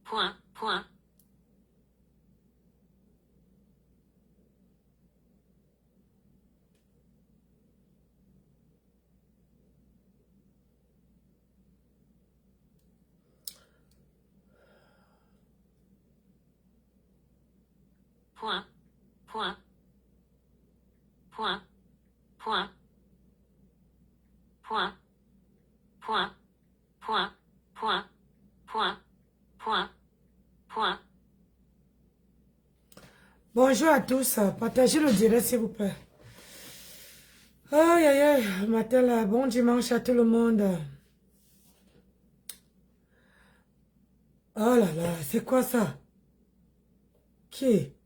Point, point. Point, point. Point, point. Point, point. Point, point. Point, point. Point. Bonjour à tous, partagez le direct s'il vous plaît. Aïe aïe aïe, matin là, bon dimanche à tout le monde. Oh là là, c'est quoi ça? Qui est?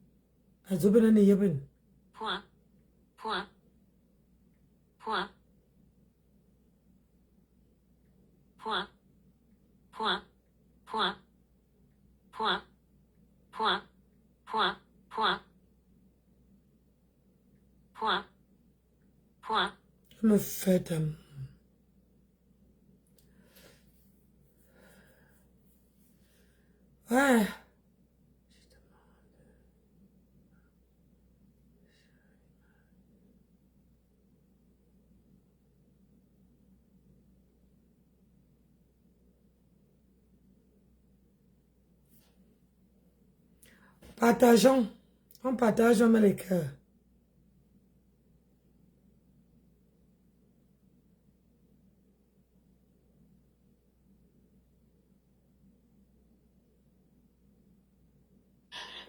Azobena ne yeben. Point, point. Point. Point, point. Point, point. Point, point. Point. Point, point. Je me fais Ouais. Partageons. On partage, on met les cœurs.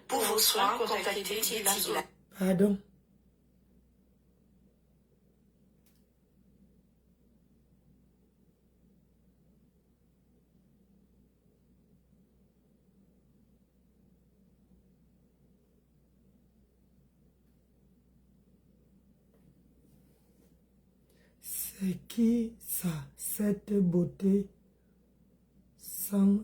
Pour vos soins, contactez Tila. Pardon. C'est qui ça? Cette beauté sans...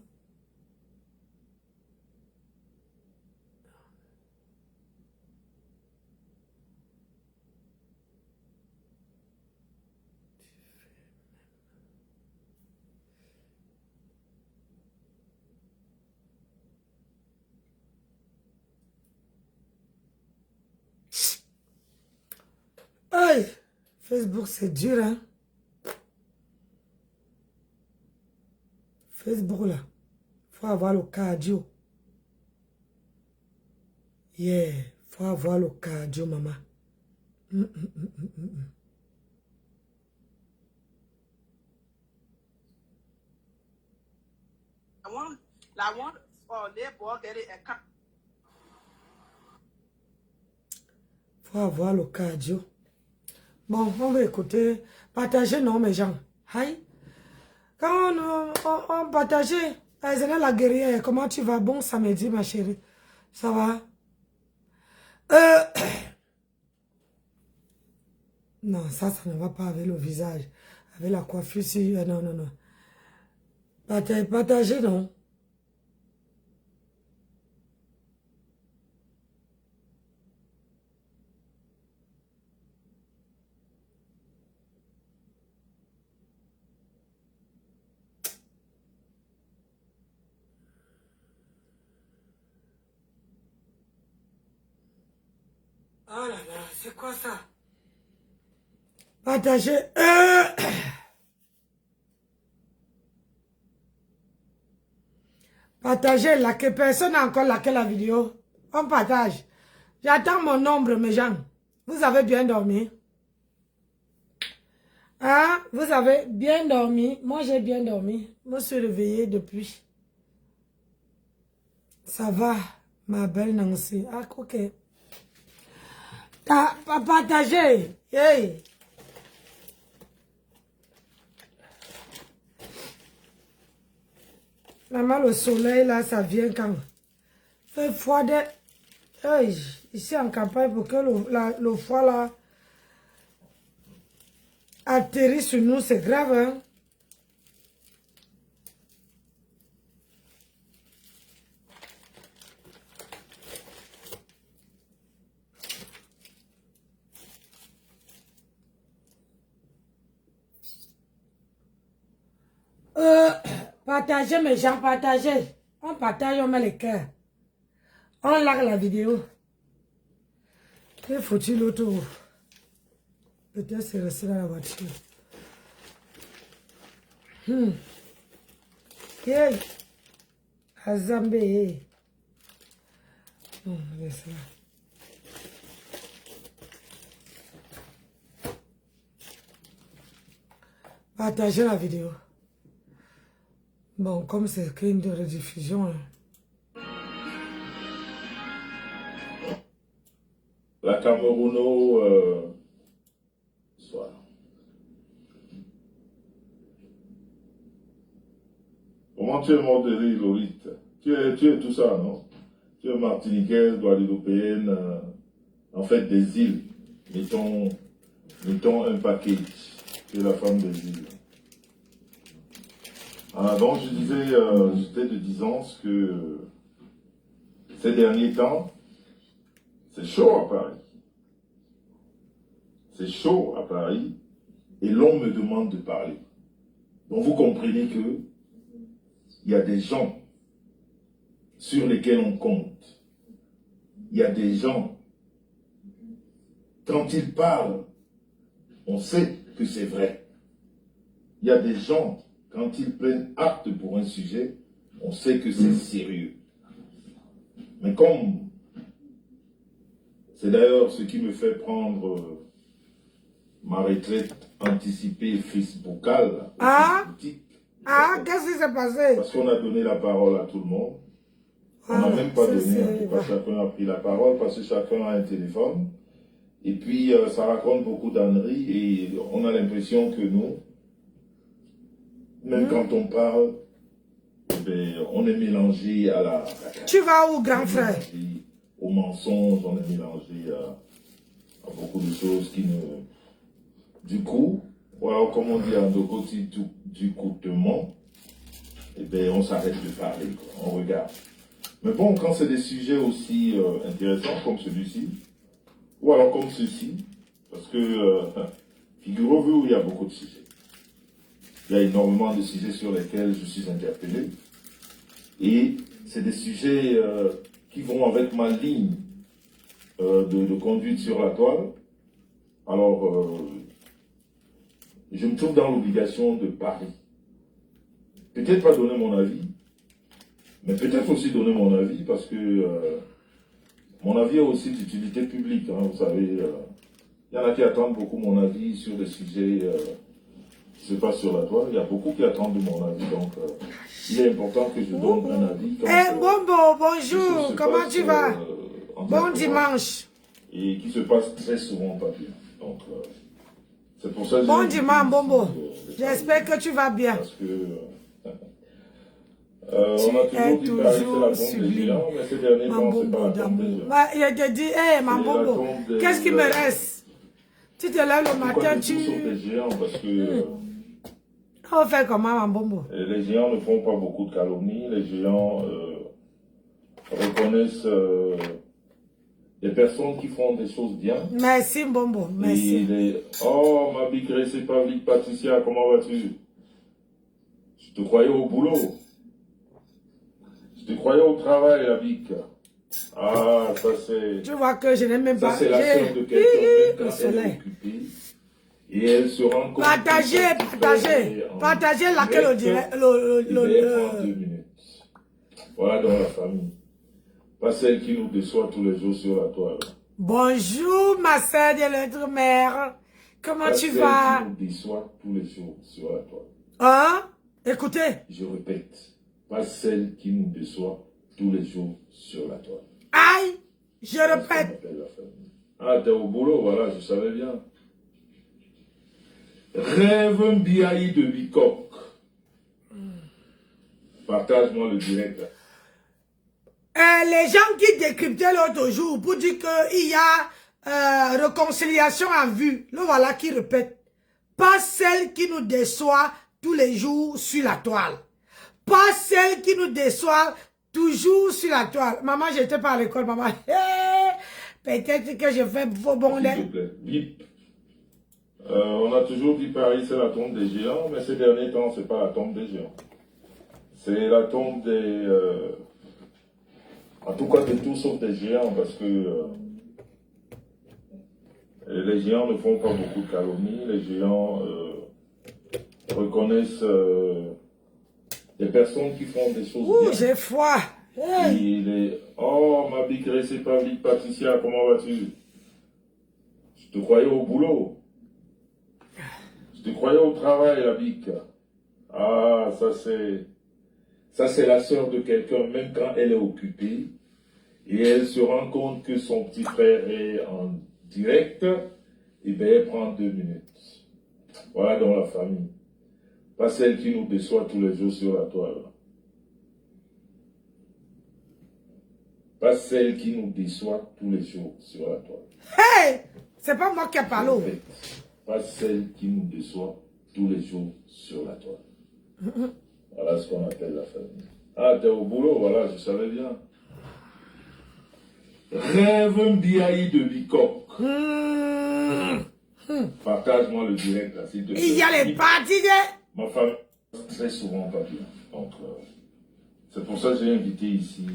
Aïe! Facebook, c'est dur, hein? Facebook, là. Faut avoir le cardio. Yeah. Faut avoir le cardio, maman. Faut avoir le cardio. Bon, on va écouter. Partager, non, mes gens. Aïe. Quand on partageait, la guerrière, comment tu vas? Bon samedi, ma chérie. Ça va? Non, ça ne va pas avec le visage. Avec la coiffure, si... non, non, non. Partager, non. Oh là là, c'est quoi ça? Partagez. Partagez, likez. Personne n'a encore liké la vidéo. On partage. J'attends mon nombre, mes gens. Vous avez bien dormi? Hein? Vous avez bien dormi? Moi, j'ai bien dormi. Je me suis réveillée depuis. Ça va, ma belle Nancy. Ah, ok. Partagez. Hey. Maman, le soleil, là, ça vient quand? Fait froid de... Hey, ici en campagne, pour que le froid, là, atterrit sur nous, c'est grave, hein? Partagez, mes gens, partagez. On partage, on met les cœurs. On like la vidéo. Que faut-il autour? Peut-être c'est resté dans la voiture. Hey. Azambé. Laisse là. Partagez la vidéo. Bon, comme c'est qu'une de rediffusion. Hein. La Camerouno, soit. Comment tu es modéré, Lolite? Tu es tout ça, non? Tu es martiniquaise, guadeloupéenne, en fait des îles. Mettons un package. Tu es la femme des îles. Donc je disais, j'étais de disance que ces derniers temps, c'est chaud à Paris. C'est chaud à Paris et l'on me demande de parler. Donc vous comprenez que il y a des gens sur lesquels on compte. Il y a des gens, quand ils parlent, on sait que c'est vrai. Il y a des gens, quand ils prennent acte pour un sujet, on sait que c'est sérieux. Mais comme c'est d'ailleurs ce qui me fait prendre ma retraite anticipée facebookale. Qu'est-ce qui s'est passé? Parce qu'on a donné la parole à tout le monde. On n'a même pas donné, en tout cas, chacun a pris la parole parce que chacun a un téléphone. Et puis, ça raconte beaucoup d'âneries et on a l'impression que nous, même quand on parle, on est mélangé à la... Tu vas où, grand frère? Aux mensonges, on est mélangé à beaucoup de choses qui ne... Du coup, voilà, comme on dit en Dokoti, du coutement, on s'arrête de parler, quoi, on regarde. Mais bon, quand c'est des sujets aussi intéressants comme celui-ci, ou alors comme ceci, parce que, figurez-vous, il y a beaucoup de sujets. Il y a énormément de sujets sur lesquels je suis interpellé. Et c'est des sujets qui vont avec ma ligne de conduite sur la toile. Alors, je me trouve dans l'obligation de parler. Peut-être pas donner mon avis, mais peut-être aussi donner mon avis parce que mon avis a aussi d'utilité publique. Hein, vous savez, il y en a qui attendent beaucoup mon avis sur des sujets qui se passent sur la toile. Il y a beaucoup qui attendent de mon avis. Donc, il est important que je donne un avis. Bombo, bonjour, comment tu vas? Bon dimanche. Et qui se passe très souvent pas bien. Donc, c'est pour ça que bon dimanche, Bombo. J'espère que tu vas bien. Parce que on a toujours dit Paris, c'est la tombe des géants, mais ces derniers temps, c'est pas la tombe des géants. Je te dis, hé, Mambobo, qu'est-ce qui me reste? Tu te lèves le matin, tu... sont des géants parce que... On fait comment, Mambobo? Les géants ne font pas beaucoup de calomnies. Les géants reconnaissent des personnes qui font des choses bien. Merci, Bombo, merci. Oh, ma bicrée, c'est pas vite, Patricia, comment vas-tu? Je te croyais au boulot. Je te croyais au travail, la bique. Ah, ça c'est... Tu vois que je n'ai même pas... Ça c'est la sœur de quelqu'un, même le quand elle est soleil. occupée. Et elle se rend compte... Partagez, partagez laquelle on dirait... prend 2 minutes. Voilà dans la famille. Pas celle qui nous déçoit tous les jours sur la toile. Bonjour ma sœur de l'autre mère. Comment tu vas? Pas celle qui nous déçoit tous les jours sur la toile. Hein? Écoutez. Je répète. Pas celle qui nous déçoit tous les jours sur la toile. Aïe! Je répète. Ah, t'es au boulot, voilà, je savais bien. Rêve Mbiaï de Bicok. Partage-moi le direct. Les gens qui décryptaient l'autre jour pour dire qu'il y a réconciliation en vue, le voilà qui répète. Pas celle qui nous déçoit tous les jours sur la toile. Pas celle qui nous déçoit toujours sur la toile. Maman, j'étais pas à l'école, maman. Peut-être que je fais faux bon S'il te plaît, bip. On a toujours dit Paris, c'est la tombe des géants, mais ces derniers temps, c'est pas la tombe des géants. C'est la tombe des... en tout cas, de tout sauf des géants, parce que les géants ne font pas beaucoup de calomnies. Les géants reconnaissent des personnes qui font des choses bien. J'ai froid. Hey. Oh, ma bicrée, c'est pas vite, Patricia, comment vas-tu? Je te croyais au boulot. Je te croyais au travail, la bique. Ah, ça c'est la sœur de quelqu'un, même quand elle est occupée, et elle se rend compte que son petit frère est en direct, et bien elle prend 2 minutes. Voilà dans la famille. Pas celle qui nous déçoit tous les jours sur la toile. Pas celle qui nous déçoit tous les jours sur la toile. Hey! C'est pas moi qui ai parlé. Pas celle qui nous déçoit tous les jours sur la toile. Voilà ce qu'on appelle la famille. Ah, t'es au boulot, voilà, je savais bien. Rêve Mbiaï de Bicok. Partage-moi le direct, là, s'il te plaît. Il y a les parties de... Ma femme, très souvent pas bien. Donc, c'est pour ça que j'ai invité ici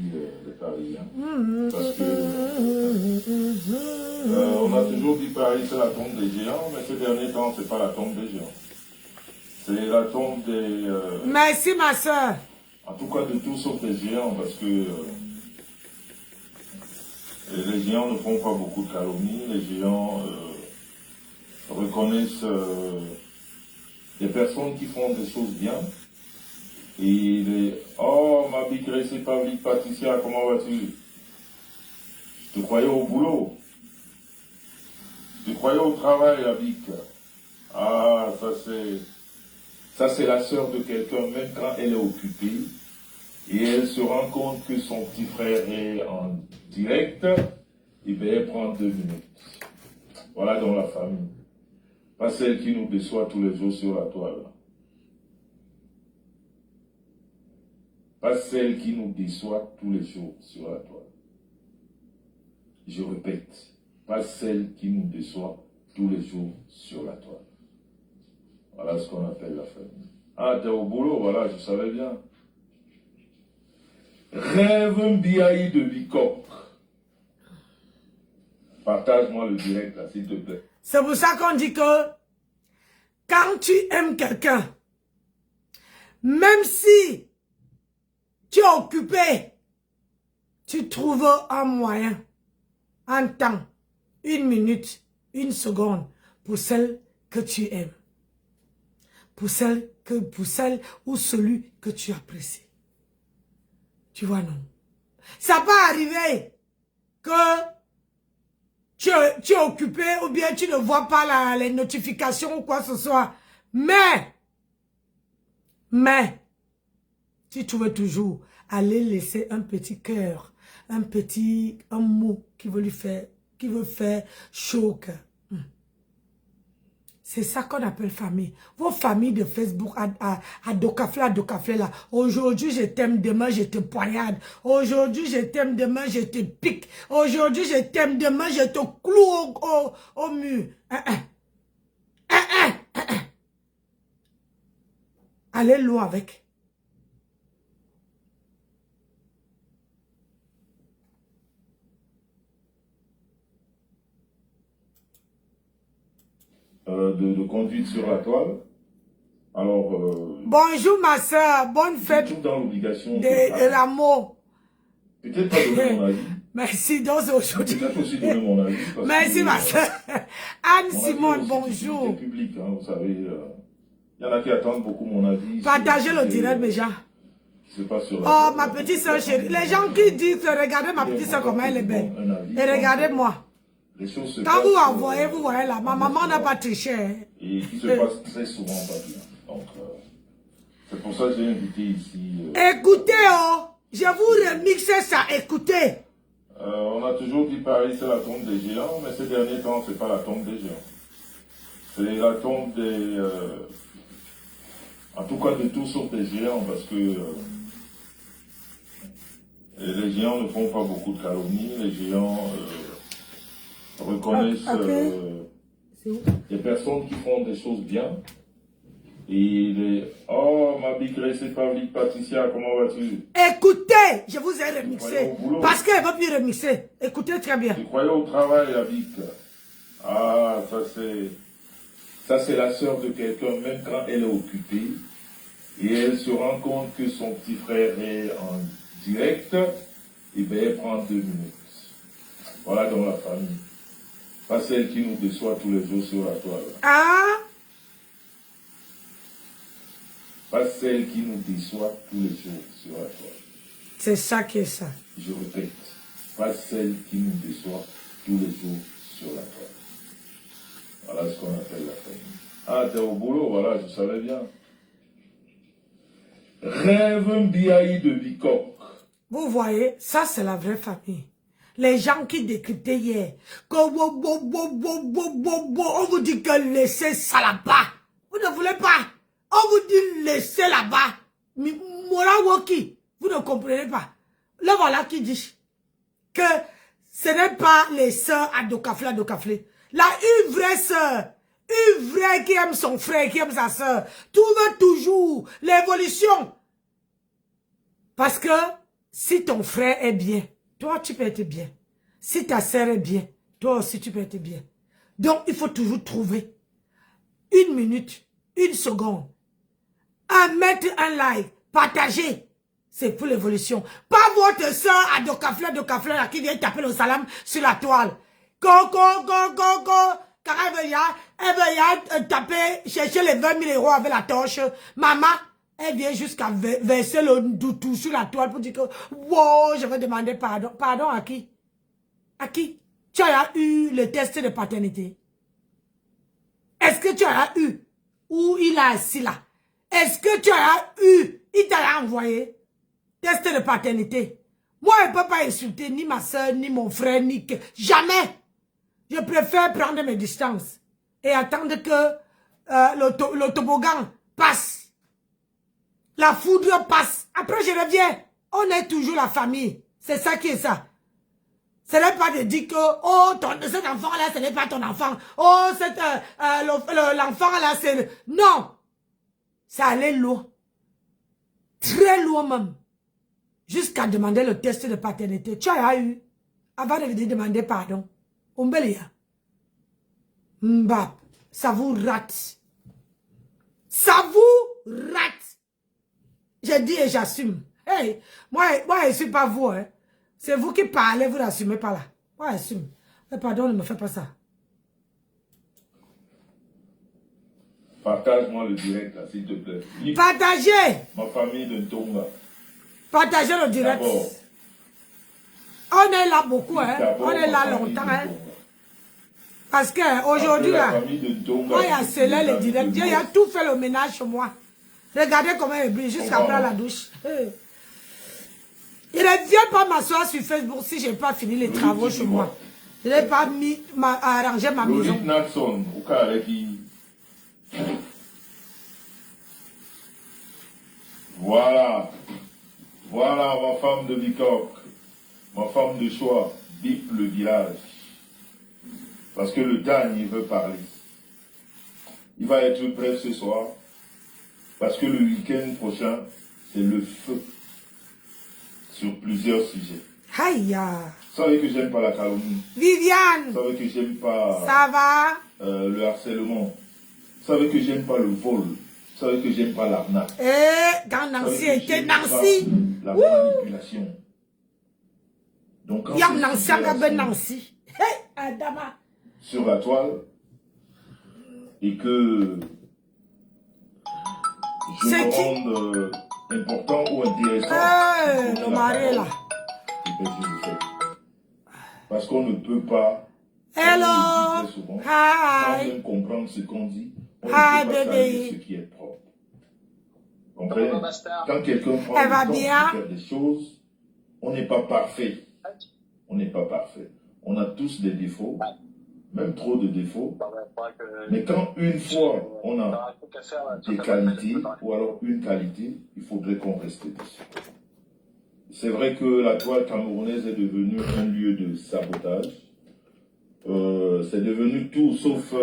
les Parisiens. Parce que on a toujours dit Paris, c'est la tombe des géants, mais ces derniers temps, c'est pas la tombe des géants. C'est la tombe des... Merci ma soeur. En tout cas, de tout sauf des géants, parce que les géants ne font pas beaucoup de calomnies. Les géants reconnaissent des personnes qui font des choses bien. Et oh, ma bicrée, c'est pas vite, Patricia, comment vas-tu? Je te croyais au boulot. Je te croyais au travail, la bique. Ah, ça c'est la sœur de quelqu'un, même quand elle est occupée, et elle se rend compte que son petit frère est en direct, et bien elle prend 2 minutes. Voilà dans la famille. Pas celle qui nous déçoit tous les jours sur la toile. Pas celle qui nous déçoit tous les jours sur la toile. Je répète, pas celle qui nous déçoit tous les jours sur la toile. Voilà ce qu'on appelle la famille. Ah, t'es au boulot, voilà, je savais bien. Rêve Mbiaï de Bicok. Partage-moi le direct, là, s'il te plaît. C'est pour ça qu'on dit que quand tu aimes quelqu'un, même si tu es occupé, tu trouves un moyen, un temps, 1 minute, 1 seconde pour celle que tu aimes. Pour celle ou celui que tu apprécies. Tu vois, non? Ça peut arriver que tu es occupé ou bien tu ne vois pas les notifications ou quoi que ce soit. Mais, tu veux toujours aller laisser un petit cœur, un mot qui veut faire chaud au cœur. C'est ça qu'on appelle famille. Vos familles de Facebook à Docaflé là. Aujourd'hui, je t'aime, demain, je te poignarde. Aujourd'hui, je t'aime, demain, je te pique. Aujourd'hui, je t'aime, demain, je te cloue au mur. Allez loin avec. de conduite sur la toile. Alors, bonjour ma soeur, bonne je me fête trouve dans l'obligation de Rameau. peut-être pas donner mon avis, Merci, donc aujourd'hui. peut-être aussi donner mon avis. Parce Merci que, ma soeur. Anne mon avis Simone, aussi, bonjour. c'est public, hein, vous savez. Il y en a qui attendent beaucoup mon avis. Partagez le direct, mes gens. C'est pas sur Oh, ma petite soeur chérie. Les gens qui disent, regardez ma petite soeur comment elle est belle. Et regardez-moi. Les choses se Quand vous passent, envoyez, vous voyez là, ma maman n'a pas triché. Hein. Et qui se passe très souvent pas bien. Donc, c'est pour ça que j'ai invité ici. Écoutez, oh, je vous remixe ça, écoutez. On a toujours dit Paris, c'est la tombe des géants, mais ces derniers temps, c'est pas la tombe des géants. C'est la tombe des... en tout cas, de tout sauf des géants, parce que les géants ne font pas beaucoup de calomnies, les géants reconnaissent des personnes qui font des choses bien. Et les... Oh, ma bigrée, c'est Pavlik, Patricia, comment vas-tu? Écoutez, je vous ai remixé. Au boulot. Parce qu'elle ne veut plus remixer. Écoutez très bien. Tu croyais au travail, Abik? Ah, ça c'est la sœur de quelqu'un, même quand elle est occupée, et elle se rend compte que son petit frère est en direct, et bien elle prend 2 minutes. Voilà dans la famille. Pas celle qui nous déçoit tous les jours sur la toile. Ah, Pas celle qui nous déçoit tous les jours sur la toile. c'est ça qui est ça. Je répète, pas celle qui nous déçoit tous les jours sur la toile. Voilà ce qu'on appelle la famille. Ah, t'es au boulot, voilà, je savais bien. Rêve Mbiaï de Bikok. Vous voyez, ça c'est la vraie famille. Les gens qui décryptaient hier, on vous dit que laissez ça là-bas. Vous ne voulez pas. On vous dit laissez là-bas. Morawoki, vous ne comprenez pas. Là voilà qui dit que ce n'est pas les sœurs à Dokaflé. Là, une vraie sœur, une vraie qui aime son frère, qui aime sa sœur, trouve toujours l'évolution. Parce que si ton frère est bien, toi tu peux être bien. Si ta sœur est bien, toi aussi tu peux être bien. Donc il faut toujours trouver 1 minute, 1 seconde, à mettre un like, partager. C'est pour l'évolution. Pas votre soeur à Dokaflé là, qui vient taper le salam sur la toile. Car elle veut taper, chercher les 20 000 euros avec la torche. Maman, elle vient jusqu'à verser le doutou sur la toile pour dire que, wow, je vais demander pardon. Pardon à qui? À qui? Tu as eu le test de paternité? Est-ce que tu as eu? Ou il a assis là? Est-ce que tu as eu? Il t'a envoyé? Test de paternité. Moi, je ne peux pas insulter ni ma soeur, ni mon frère, ni que... Jamais! Je préfère prendre mes distances et attendre que le toboggan passe. La foudre passe. Après, je reviens. On est toujours la famille. C'est ça qui est ça. Ce n'est pas de dire que, oh, cet enfant-là, ce n'est pas ton enfant. Oh, l'enfant là, c'est... Non. Ça allait loin. Très loin même. Jusqu'à demander le test de paternité. Tu as eu, avant de venir demander pardon. Umbelia. Mbap. Ça vous rate. Ça vous rate. J'ai dit et j'assume. Hey, moi, je ne suis pas vous. Hein. C'est vous qui parlez, vous n'assumez pas là. Moi, j'assume. Mais pardon, ne me fais pas ça. Partage-moi le direct, là, s'il te plaît. Partagez. Ma famille de Ntonga. Partagez le direct. On est là beaucoup, hein. On est là longtemps, hein. Parce que aujourd'hui, là, moi, il y a scellé le direct. Il a tout fait le ménage chez moi. Regardez comment il brille jusqu'à prendre la douche. Il ne vient pas m'asseoir sur Facebook si je n'ai pas fini les travaux chez moi. Je n'ai pas arrangé ma maison. Voilà. Voilà ma femme de Bikok. Ma femme de choix. Bip le village. Parce que le Dan, il veut parler. Il va être bref ce soir. Parce que le week-end prochain, c'est le feu. Sur plusieurs sujets. Aïe. Vous savez que j'aime pas la calomnie. Viviane. Vous savez que j'aime pas Ça va? le harcèlement. Vous savez que j'aime pas le vol. Vous savez que j'aime pas l'arnaque. Quand Vous Nancy savez que était j'aime pas Nancy. la manipulation. Donc, quand Yam ces Nancy, situations Agabe Nancy. Hey, Adama. sur la toile et que je C'est me qui? rende important ou intéressant, Hey, pour le la mari est parole, là. eh bien, je le fais. Parce qu'on ne peut pas, Hello. on le dit très souvent, sans Hi. même comprendre ce qu'on dit, on Hi, ne peut pas bébé. saluer ce qui est propre. Comprenez? Quand quelqu'un prend Elle le va temps de bien? faire des choses, on n'est pas parfait. On n'est pas parfait. On a tous des défauts, même trop de défauts. Mais quand une fois on a des qualités, ou alors une qualité, il faudrait qu'on reste dessus. C'est vrai que la toile camerounaise est devenue un lieu de sabotage. C'est devenu tout sauf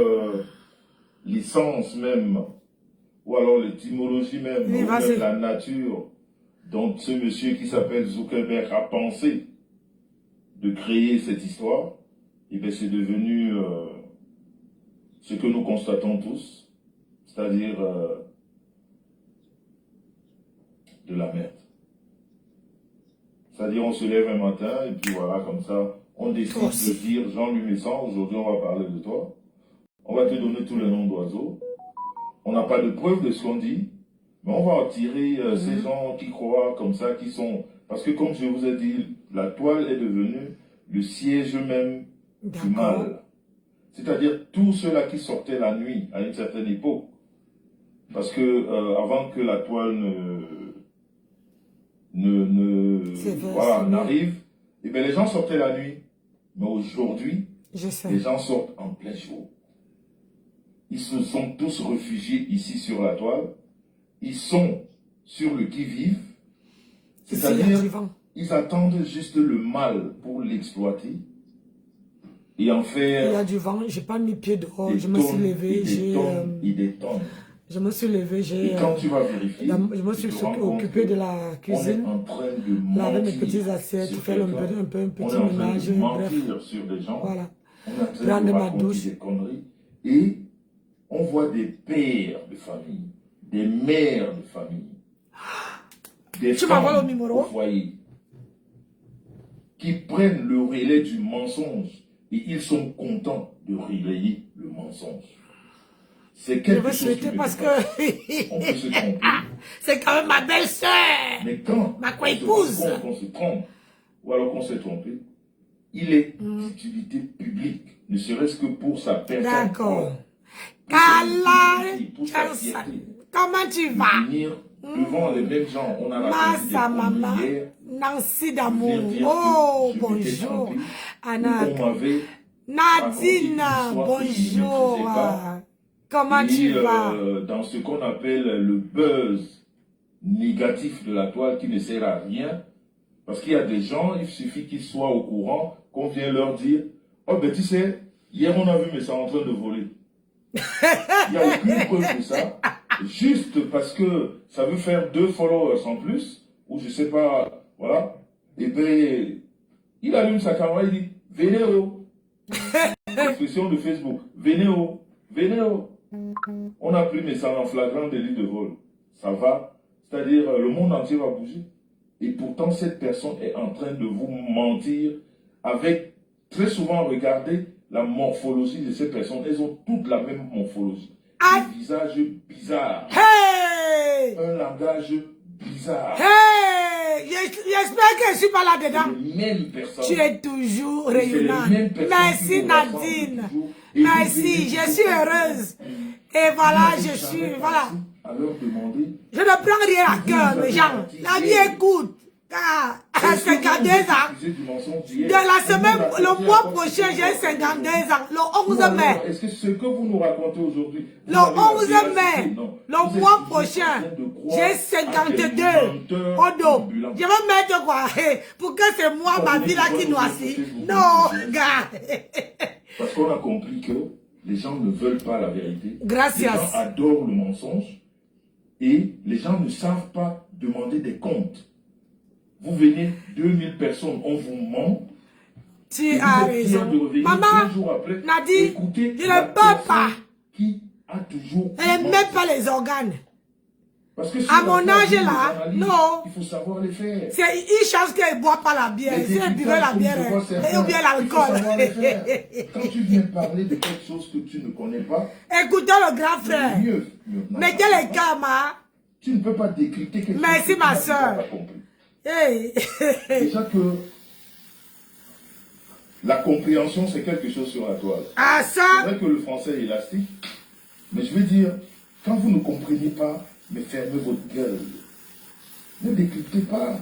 l'essence même, ou alors l'étymologie même, Oui, ou vas-y. même la nature dont ce monsieur qui s'appelle Zuckerberg a pensé de créer cette histoire. Et bien c'est devenu ce que nous constatons tous, c'est-à-dire de la merde. C'est-à-dire on se lève un matin et puis voilà, comme ça, on décide de dire Jean-Louis Messan, aujourd'hui on va parler de toi, on va te donner tous les noms d'oiseaux, on n'a pas de preuve de ce qu'on dit, mais on va en tirer ces gens qui croient comme ça, qui sont... Parce que comme je vous ai dit, la toile est devenue le siège même du mal. C'est-à-dire tous ceux-là qui sortaient la nuit à une certaine époque. Parce que avant que la toile n'arrive, eh bien les gens sortaient la nuit. Mais aujourd'hui, les gens sortent en plein jour. Ils se sont tous réfugiés ici sur la toile. Ils sont sur le qui-vive. C'est-à-dire, ils attendent juste le mal pour l'exploiter. Et en faire... Il y a du vent, j'ai pas mis pied dehors, je me suis levé, je me suis levé, et quand tu vas vérifier, je me suis occupé de la cuisine, laver mes petites assiettes, faire un petit ménage, bref, sur des gens, voilà, prendre ma douche. Et on voit des pères de famille, des mères de famille, des femmes au foyer, qui prennent le relais du mensonge. Et ils sont contents de relayer le mensonge. C'est quelque chose qui parce que on peut se tromper. C'est quand même ma belle-sœur. Mais quand ma co-épouse, on se trompe, ou alors qu'on s'est trompé, il est d'utilité publique, ne serait-ce que pour sa personne. D'accord. Kala, comment tu vas? Venir devant les mêmes gens, on a la maman, Nancy d'amour. Oh, bonjour. Anna. Nadine, bonjour. Comment tu vas? Dans ce qu'on appelle le buzz négatif de la toile qui ne sert à rien, parce qu'il y a des gens, il suffit qu'ils soient au courant, qu'on vienne leur dire, oh ben tu sais, hier on a vu mais c'est en train de voler. Il n'y a aucune preuve de ça. Juste parce que ça veut faire 2 followers en plus, ou je sais pas, voilà, et bien, il allume sa caméra, il dit, venez oh. Expression de Facebook, venez oh, venez oh. On a pris mais ça en flagrant délit de vol. Ça va, c'est-à-dire le monde entier va bouger. Et pourtant cette personne est en train de vous mentir avec, très souvent, regardez la morphologie de ces personnes, elles ont toutes la même morphologie. Un visage bizarre. Hey! Un langage bizarre. Hey! J'espère que je ne suis pas là-dedans. Les mêmes personnes. Tu es toujours rayonnante. Merci Nadine. Merci, je suis heureuse. Et voilà, je suis, voilà. Je ne prends rien à cœur, les gens. La vie écoute. À 52 ans, de la semaine, le mois prochain, j'ai 52 ans, le 11 mai. Est-ce que ce que vous nous racontez aujourd'hui, le 11 mai, le mois prochain, j'ai 52. Odo, je vais mettre quoi? Pour que c'est moi, ma vie là qui noircit. Non, gars. Parce qu'on a compris que les gens ne veulent pas la vérité. Gracias. Les gens adorent le mensonge et les gens ne savent pas demander des comptes. Vous venez, 2000 personnes, on vous ment. Tu Et as vous êtes fiers raison. de revenir Maman, 2 jours après. Nadi, Écoutez, il la ne peut pas. personne qui a toujours Elle menti. n'aime pas les organes. Parce que À sur mon la âge table, là, les analyses, non. il faut savoir les faire. C'est une chance qu'elle ne boit pas la bière. Les Si elle buvait la députés, bière, comme je vois certains, ou bien il faut savoir les l'alcool. faire. Quand tu viens parler de quelque chose que tu ne connais pas, Écoutez le grand frère. mieux. Mettez les gamins. Tu ne peux pas décrypter quelque chose Merci, que ma tu n'as soeur. pas compris. Hey. Déjà que la compréhension, c'est quelque chose sur la toile. Ah C'est ça, vrai que le français est élastique, mais je veux dire, quand vous ne comprenez pas, mais fermez votre gueule. Ne décryptez pas.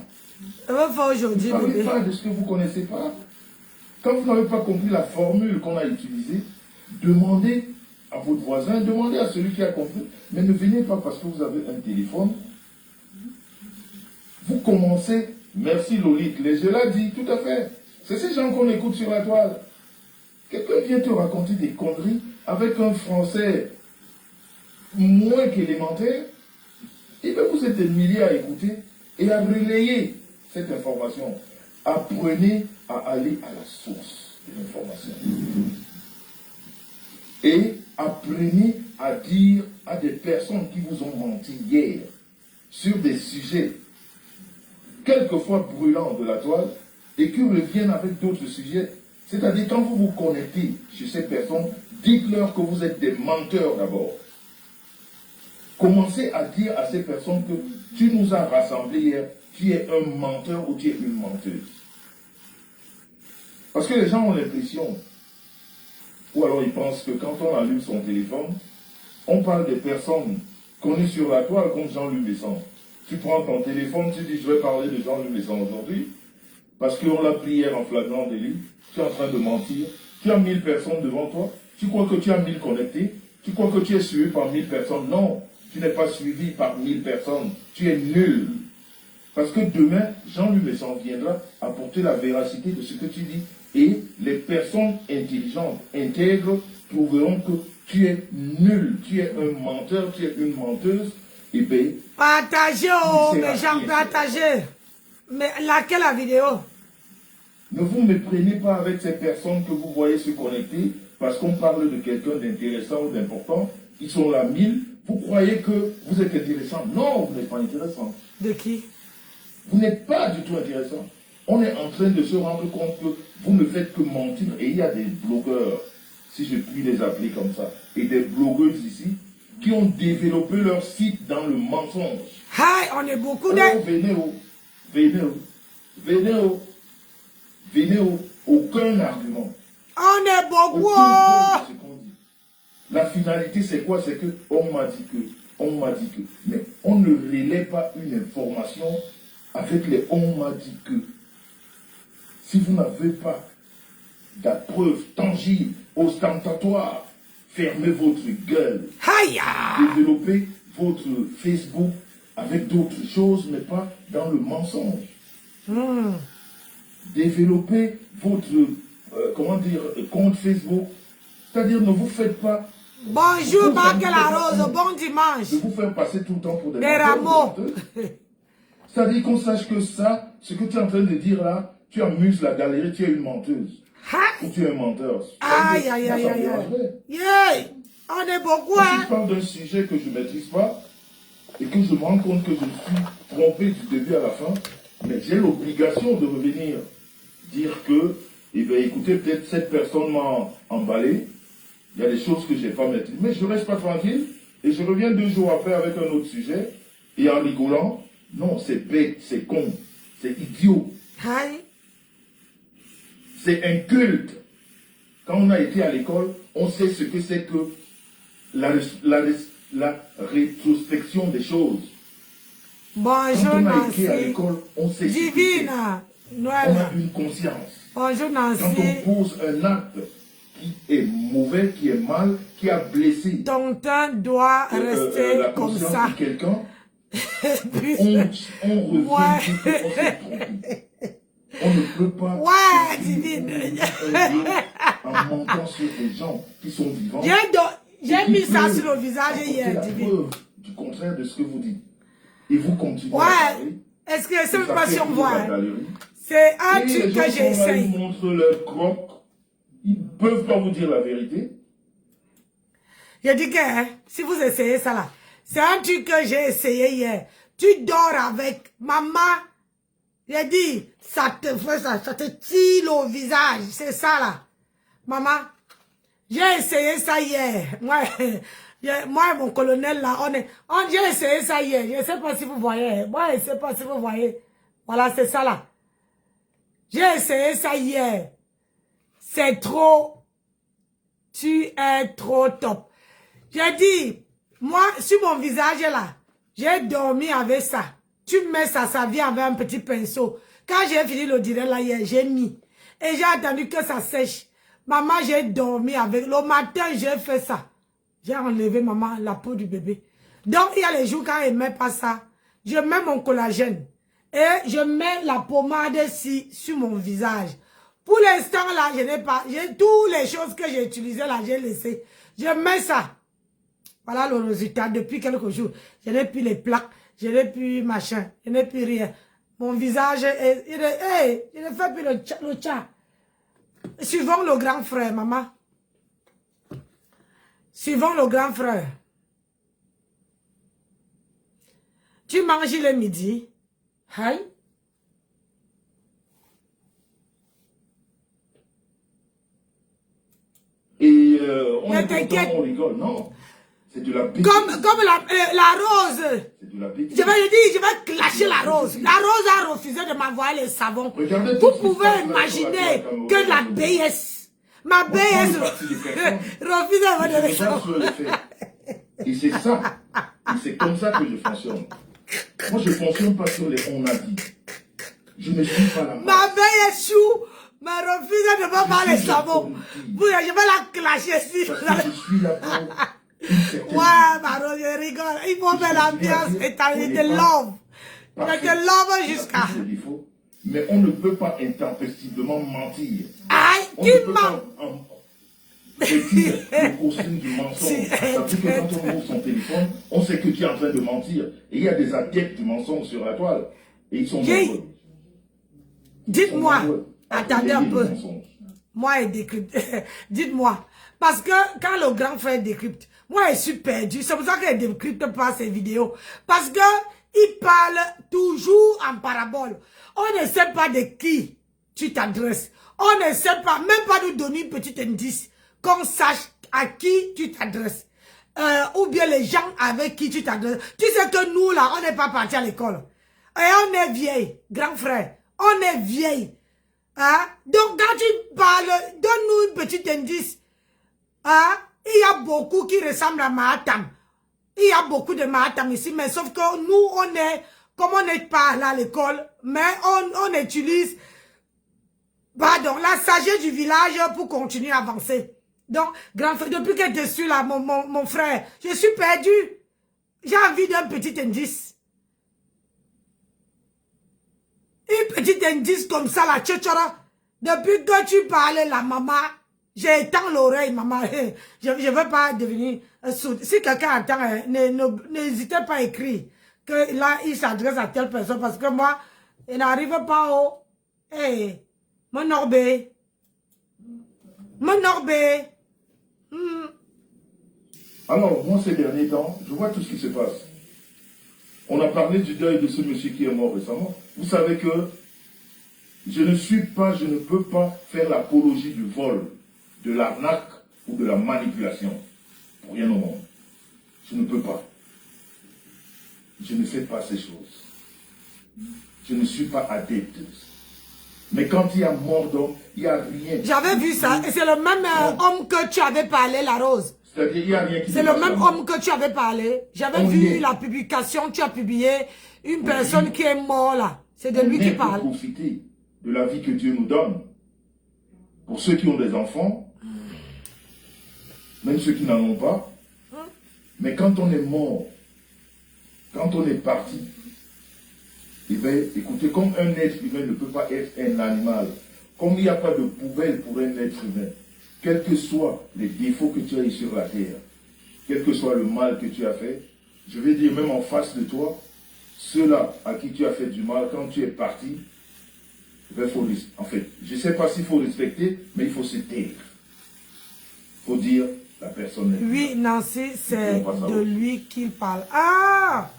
on va faire aujourd'hui, Ne parlez bébé. pas de ce que vous ne connaissez pas. Quand vous n'avez pas compris la formule qu'on a utilisée, demandez à votre voisin, demandez à celui qui a compris, mais ne venez pas parce que vous avez un téléphone. Vous commencez, merci Lolite, les yeux l'a dit, tout à fait. C'est ces gens qu'on écoute sur la toile. Quelqu'un vient te raconter des conneries avec un français moins qu'élémentaire, et bien vous êtes des milliers à écouter et à relayer cette information. Apprenez à aller à la source de l'information. Et apprenez à dire à des personnes qui vous ont menti hier sur des sujets quelquefois brûlants de la toile et qui reviennent avec d'autres sujets. C'est-à-dire quand vous vous connectez chez ces personnes, dites-leur que vous êtes des menteurs d'abord. Commencez à dire à ces personnes que tu nous as rassemblés hier, tu es un menteur ou tu es une menteuse. Parce que les gens ont l'impression, ou alors ils pensent que quand on allume son téléphone, on parle des personnes connues sur la toile comme Jean-Luc Besson. Tu prends ton téléphone, tu dis je vais parler de Jean-Luc Besson aujourd'hui, parce qu'on l'a pris hier en flagrant délit, tu es en train de mentir, tu as 1000 personnes devant toi, tu crois que tu as 1000 connectés, tu crois que tu es suivi par 1000 personnes. Non, tu n'es pas suivi par 1000 personnes, tu es nul. Parce que demain, Jean-Luc Besson viendra apporter la véracité de ce que tu dis et les personnes intelligentes, intègres, trouveront que tu es nul, tu es un menteur, tu es une menteuse, et bien... Partagez, oh, il mes sera gens, bien. partagez. Mais laquelle la vidéo? Ne vous méprenez pas avec ces personnes que vous voyez se connecter parce qu'on parle de quelqu'un d'intéressant ou d'important. Ils sont là 1000. Vous croyez que vous êtes intéressant. Non, vous n'êtes pas intéressant. De qui? Vous n'êtes pas du tout intéressant. On est en train de se rendre compte que vous ne faites que mentir. Et il y a des blogueurs, si je puis les appeler comme ça, et des blogueuses ici, qui ont développé leur site dans le mensonge. Hi, on est beaucoup de... Oh, venez où? Venez où? Venez où? Venez où? Aucun argument. On est beaucoup. Aucune preuve de ce qu'on dit. La finalité, c'est quoi? C'est que on m'a dit que, on m'a dit que. Mais on ne relaie pas une information avec les on m'a dit que. Si vous n'avez pas de preuve tangible, ostentatoire, fermez votre gueule. Aïe. Développez votre Facebook avec d'autres choses, mais pas dans le mensonge. Développez votre, comment dire, compte Facebook. C'est-à-dire, ne vous faites pas... Bonjour, Marc la Rose, bon dimanche. De vous faire passer tout le temps pour des Des menteurs, rameaux. des menteuses. C'est-à-dire qu'on sache que ça, ce que tu es en train de dire là, tu amuses la galerie, tu es une menteuse. Hein? Ou tu es un menteur. Aïe, Ça, aïe, ça aïe, me aïe, dérangerait. aïe. Yeah. On est beaucoup, Quand hein. je parle d'un sujet que je ne maîtrise pas, et que je me rends compte que je me suis trompé du début à la fin, mais j'ai l'obligation de revenir dire que, eh bien, écoutez, peut-être cette personne m'a emballé, il y a des choses que je n'ai pas maîtrisées, mais je ne reste pas tranquille, et je reviens 2 jours après avec un autre sujet, et en rigolant, non, c'est bête, c'est con, c'est idiot, Aïe. c'est inculte. Quand on a été à l'école, on sait ce que c'est que la rétrospection des choses. Bonjour, Quand on a été à Nancy. l'école, on sait ce que c'est. Divine. On Noël. a une conscience. Bonjour, Quand Nancy. on pose un acte qui est mauvais, qui est mal, qui a blessé Ton temps doit rester la comme conscience ça. de quelqu'un, Puis- on revient Ouais. dire qu'on s'est trompé. On ne peut pas Ouais, se dire divine. un Dieu en mentant sur des gens qui sont vivants. J'ai mis ça Qui sur le peuvent visage apporter hier, la divine. preuve du contraire de ce que vous dites. Et vous continuez à Ouais. parler. Est-ce que c'est Et même ça pas fait si on rire voit? la Hein? galerie. C'est un Et truc les gens que sont là, j'essaye. ils montrent leur croque. Ils ne peuvent pas vous dire la vérité. Je dis que hein, si vous essayez ça là, c'est un truc que j'ai essayé hier. Tu dors avec maman. J'ai dit, ça te fait ça te tire au visage. C'est ça là. Maman, j'ai essayé ça hier. Moi et mon colonel là, j'ai essayé ça hier. Je ne sais pas si vous voyez. Moi, je ne sais pas si vous voyez. Voilà, c'est ça là. J'ai essayé ça hier. C'est trop. Tu es trop top. J'ai dit, moi, sur mon visage là, j'ai dormi avec ça. Tu mets ça, ça vient avec un petit pinceau. Quand j'ai fini le direct là hier, j'ai mis. Et j'ai attendu que ça sèche. Maman, j'ai dormi avec. Le matin, j'ai fait ça. J'ai enlevé, maman, la peau du bébé. Donc, il y a les jours quand elle ne met pas ça, je mets mon collagène. Et je mets la pommade sur mon visage. Pour l'instant, là, je n'ai pas. J'ai toutes les choses que j'ai utilisées, là, j'ai laissé. Je mets ça. Voilà le résultat. Depuis quelques jours, je n'ai plus les plaques, je n'ai plus machin, je n'ai plus rien. Mon visage, je ne fais plus le chat. Suivons le grand frère, maman. Suivons le grand frère. Tu manges le midi. Aïe. Et on Ne est content, t'inquiète. on rigole. Non, c'est de la bêtise. Comme la rose. C'est de la bêtise. Je vais dire, je vais clasher la rose. La rose a refusé de m'envoyer les savons. Regardez tout Vous ce qui se pouvez passe là imaginer sur la que la caméra. BS, ma Moi, je BS fais partie des personnes refuse de me Je donner me les base savons. sur les faits. Et c'est ça. Et c'est comme ça que je fonctionne. Moi, je ne fonctionne pas sur les on a dit. Je ne suis pas la Ma masse. BS chou me refuse de me faire les suis savons. gentil. Je vais la clasher si. Parce que je suis là pour une certaine Ouais, ma rose, je rigole. Il faut mettre l'ambiance et de love. Parfait. De love Il y a jusqu'à. toujours des défauts, mais on ne peut pas intempestivement mentir. Aïe, On qui ne peut ment. pas retirer le costume du mensonge. Ça veut dire que quand on ouvre son téléphone, on sait que tu es en train de mentir. Et il y a des adeptes du mensonge sur la toile. Et ils sont nombreux. Dites-moi, attendez un peu. Mensonges. Moi, il décrypte. Dites-moi. Parce que quand le grand frère décrypte, moi, je suis perdu. C'est pour ça qu'il ne décrypte pas ses vidéos. Parce que il parle toujours en parabole. On ne sait pas de qui tu t'adresses. On ne sait pas, même pas nous donner un petit indice, qu'on sache à qui tu t'adresses. Ou bien les gens avec qui tu t'adresses. Tu sais que nous, là, on n'est pas partis à l'école. Et on est vieille, grand frère. On est vieille. Hein? Donc, quand tu parles, donne-nous un petit indice. Hein? Il y a beaucoup qui ressemblent à Mahatam. Il y a beaucoup de Mahatam ici, mais sauf que nous, on est, comme on n'est pas là à l'école, mais on utilise, pardon, la sagesse du village pour continuer à avancer. Donc, grand frère, depuis que je suis là, mon frère, je suis perdu. J'ai envie d'un petit indice. Un petit indice comme ça, la tchatchara. Depuis que tu parlais, la maman, j'ai éteint l'oreille, maman. Je ne veux pas devenir sourde. Si quelqu'un entend, n'hésitez pas à écrire que là, il s'adresse à telle personne parce que moi, il n'arrive pas au... Hey, mon orbé. Mon orbé. Alors, moi, ces derniers temps, je vois tout ce qui se passe. On a parlé du deuil de ce monsieur qui est mort récemment. Vous savez que je ne peux pas faire l'apologie du vol, de l'arnaque ou de la manipulation. Pour rien au monde. Je ne peux pas. Je ne fais pas ces choses. Je ne suis pas adepte. Mais quand il y a mort d'homme, il n'y a rien. J'avais vu ça. Et c'est le même homme que tu avais parlé, la rose. C'est-à-dire, il n'y a rien qui C'est le même homme que tu avais parlé. J'avais vu la publication, tu as publié une personne qui est morte là. C'est de lui qui parle. On profiter de la vie que Dieu nous donne. Pour ceux qui ont des enfants, même ceux qui n'en ont pas. Mais quand on est mort, quand on est parti, eh bien, écoutez, comme un être humain ne peut pas être un animal, comme il n'y a pas de poubelle pour un être humain, quels que soient les défauts que tu as eu sur la terre, quel que soit le mal que tu as fait, je vais dire même en face de toi, ceux-là à qui tu as fait du mal, quand tu es parti, en fait, je ne sais pas s'il faut respecter, mais il faut se taire. Il faut dire, la personne est... Oui, Nancy, c'est de lui qu'il parle. Ah!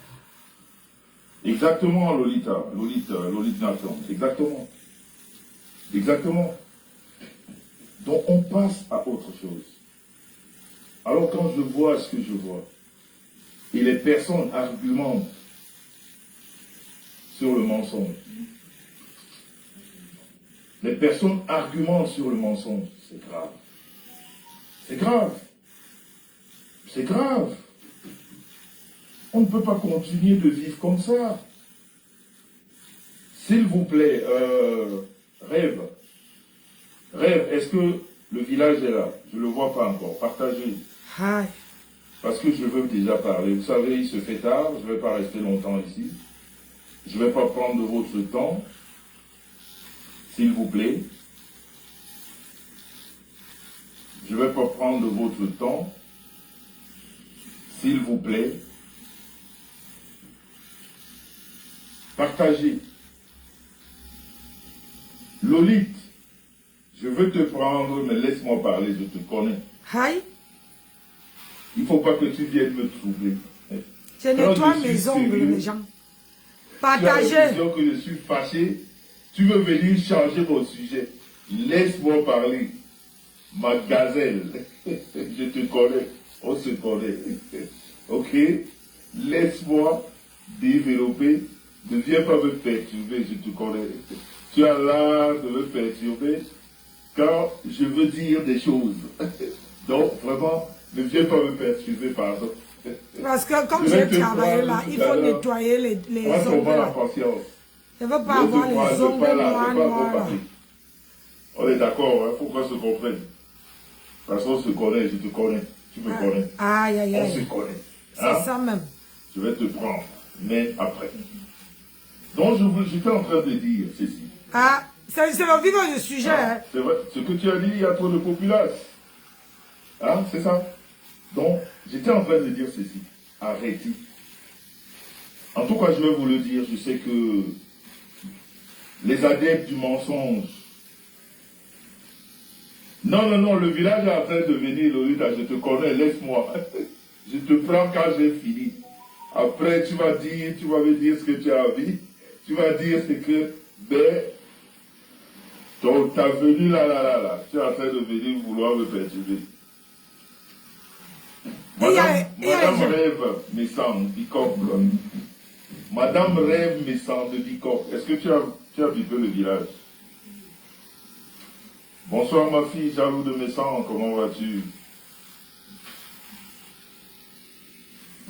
Exactement, Lolita Nathan, exactement. Exactement. Donc, on passe à autre chose. Alors, quand je vois ce que je vois, et les personnes argumentent sur le mensonge, les personnes argumentent sur le mensonge, c'est grave. C'est grave. C'est grave. On ne peut pas continuer de vivre comme ça. S'il vous plaît, Rêve, est-ce que le village est là? Je ne le vois pas encore. Partagez. Aïe. Parce que je veux déjà parler. Vous savez, il se fait tard. Je ne vais pas rester longtemps ici. Je ne vais pas prendre de votre temps. S'il vous plaît. Je ne vais pas prendre de votre temps. S'il vous plaît. Partagez. Lolite, je veux te prendre, mais laisse-moi parler, je te connais. Aïe. Il ne faut pas que tu viennes me troubler. Je nettoie mes ongles, les gens. Partagez. Tu as l'impression que je suis fâché. Tu veux venir changer mon sujet. Laisse-moi parler. Ma gazelle. Je te connais. On se connaît. Ok? Laisse-moi développer. Ne viens pas me perturber, je te connais. Tu as l'art de me perturber quand je veux dire des choses. Donc, vraiment, ne viens pas me perturber, pardon. Parce que comme j'ai travaillé là, il faut nettoyer les ongles. La patience. Je ne veux pas avoir les ongles noirs. On est d'accord, il faut qu'on se comprenne. Parce qu'on se connaît, je te connais, tu me connais. Aïe, aïe, aïe. On se connaît. C'est ça même. Je vais te prendre, mais après. Donc, j'étais en train de dire ceci. Ah, c'est le vivre du sujet. Hein. C'est vrai, ce que tu as dit, il y a trop de populace. Hein, c'est ça. Donc, j'étais en train de dire ceci. Arrêtez. En tout cas, je vais vous le dire, je sais que les adeptes du mensonge. Non, le village est en train de venir, Lolita, je te connais, laisse-moi. Je te prends quand j'ai fini. Après, tu vas me dire ce que tu as envie. Tu vas dire ce que, ben, donc ta venue là, tu es en train de venir vouloir me perturber. Madame Rêve Messan de Bicop. Madame Rêve Messan de Bicop. Est-ce que tu as bipé le village? Bonsoir ma fille, Jaloux de Messan, comment vas-tu?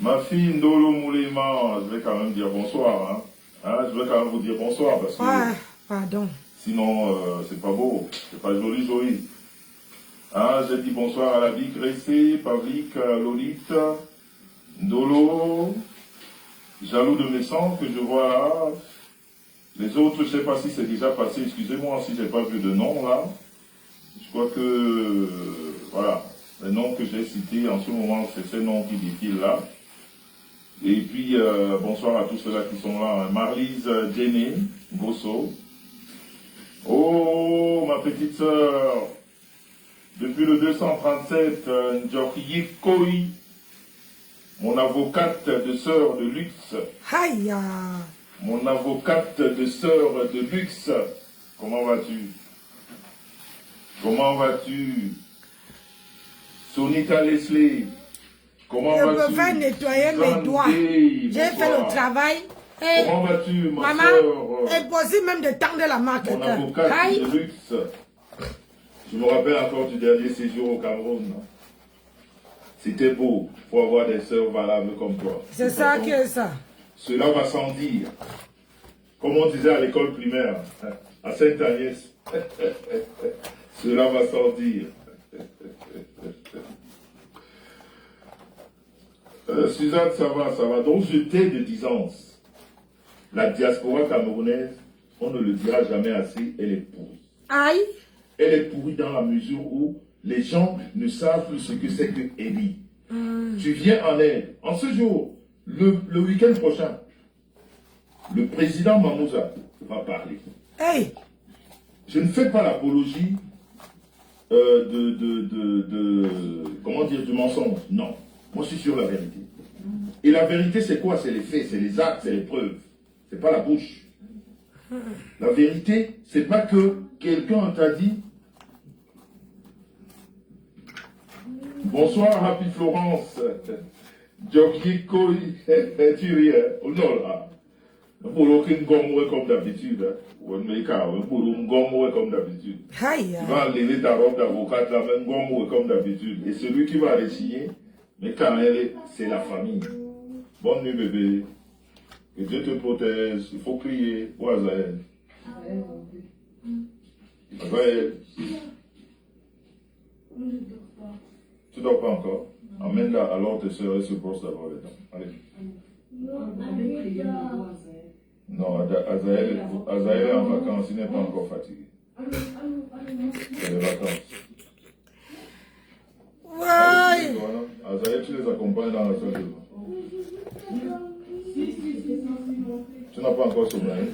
Ma fille Ndolo Moulema, je vais quand même dire bonsoir. Je vais quand même vous dire bonsoir parce que... Ouais, pardon. Sinon, c'est pas beau, c'est pas joli. J'ai dit bonsoir à la vie Gressé, Pavlik, Lolite, Ndolo, Jaloux de Messan, que je vois là. Les autres, je ne sais pas si c'est déjà passé, excusez-moi si je n'ai pas vu de nom là. Je crois que, voilà, les noms que j'ai cités en ce moment, c'est ces noms qui défilent là. Et puis, bonsoir à tous ceux-là qui sont là. Marlise Jenny, Gosso. Oh, ma petite sœur, depuis le 237, Ndjoki Koi, mon avocate de sœur de luxe. Aïe. Mon avocate de sœur de luxe. Comment vas-tu? Comment vas-tu? Sonita Leslie. Comment vas-tu? Je peux faire nettoyer mes doigts. J'ai fait le travail. Et comment vas-tu, ma maman, soeur? est possible même de tendre la main à Mon quelqu'un. avocate de luxe. Je me rappelle encore du dernier séjour au Cameroun. C'était beau. Il faut avoir des sœurs valables comme toi. C'est ça qui est ça. Cela va sans dire. Comme on disait à l'école primaire, à Sainte-Agnès. Cela va sans dire. Suzanne, ça va. Donc je t'ai de disance. La diaspora camerounaise, on ne le dira jamais assez, elle est pourrie. Aïe. Elle est pourrie dans la mesure où les gens ne savent plus ce que c'est que Elie. Tu viens en aide. En ce jour, le week-end prochain, Le président Mamouza va parler. Hey! Je ne fais pas l'apologie comment dire, du mensonge. Non. Moi, je suis sur la vérité. Et la vérité, c'est quoi? C'est les faits, c'est les actes, c'est les preuves. C'est pas la bouche. La vérité, c'est pas que quelqu'un t'a dit. Bonsoir, Happy Florence. Jockey Koi, tu ris, hein? Oh non, là. Pour aucune gomme comme d'habitude. Pour une gomme comme d'habitude. Aïe! Tu vas enlever ta robe d'avocate, la même gomme comme d'habitude. Et celui qui va résigner, mais quand elle est, c'est la famille. Bonne nuit, bébé. Que Dieu te protège. Il faut crier pour Azaël. Azaël. Tu dors pas encore? Amène-la, alors tes soeurs se brossent d'abord les dents. Allez. Non, Azaël est en vacances, il n'est pas encore fatigué. C'est les vacances. Ouais! Azaël, tu les accompagnes dans la salle de bain. Tu n'as pas encore sommeil.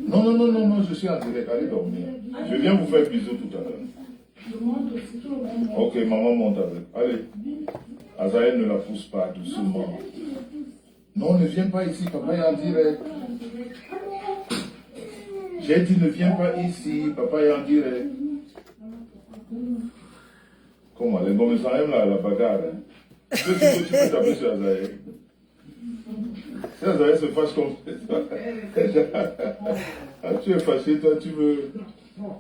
Non, je suis en direct, allez dormir. Je viens vous faire bisous tout à l'heure. Ok, maman monte avec. Allez. Azaël ne la pousse pas, doucement. Non, ne viens pas ici, papa est en direct. J'ai dit ne viens pas ici, papa est en direct. Comment, les commerçants aiment la bagarre, hein? Tu peux taper sur Azaël. Si Azaël se fâche comme ça, tu es fâché, toi tu veux...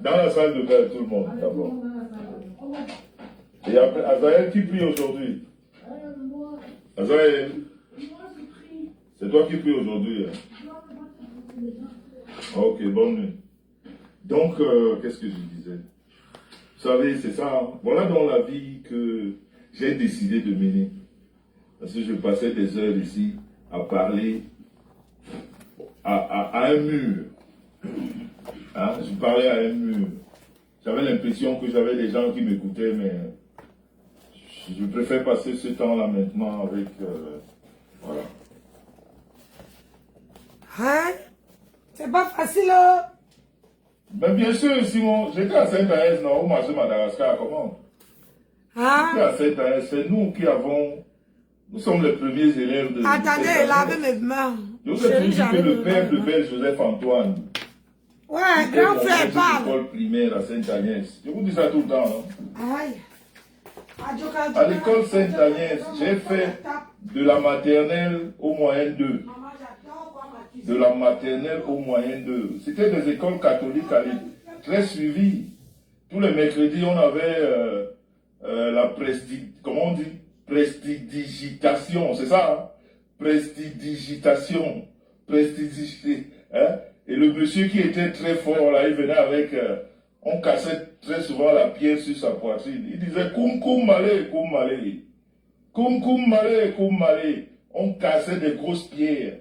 Dans la salle de bain, tout le monde, d'abord. Et après, Azaël qui prie aujourd'hui. Azaël, c'est toi qui prie aujourd'hui. Hein? Ok, bonne nuit. Donc, qu'est-ce que je disais? Vous savez, c'est ça. Hein? Voilà dans la vie que j'ai décidé de mener. Parce que je passais des heures ici à parler à un mur. Hein? Je parlais à un mur. J'avais l'impression que j'avais des gens qui m'écoutaient, mais je préfère passer ce temps-là maintenant avec... voilà. Hein? C'est pas facile, hein? Mais bien sûr, Simon, j'étais à Saint-Agnès, non, au marché Madagascar, comment? Hein? J'étais à Saint-Agnès, c'est nous qui avons... Nous sommes les premiers élèves de... Attendez, lavez mes mains. Je vous ai dit que le père de Belle Joseph-Antoine... Ouais, grand frère, parle. L'école primaire à Saint-Agnès. Je vous dis ça tout le temps. Hein? Aïe. À l'école Saint-Agnès, j'ai fait de la maternelle au moyen 2. De la maternelle au moyen 2. C'était des écoles catholiques très suivies. Tous les mercredis, on avait la comment on dit? Prestidigitation, c'est ça? Hein? Prestidigitation. Hein? Et le monsieur qui était très fort, là, il venait avec... on cassait très souvent la pierre sur sa poitrine. Il disait « Koum koum malé, koum malé. Koum koum malé, koum malé. » On cassait des grosses pierres.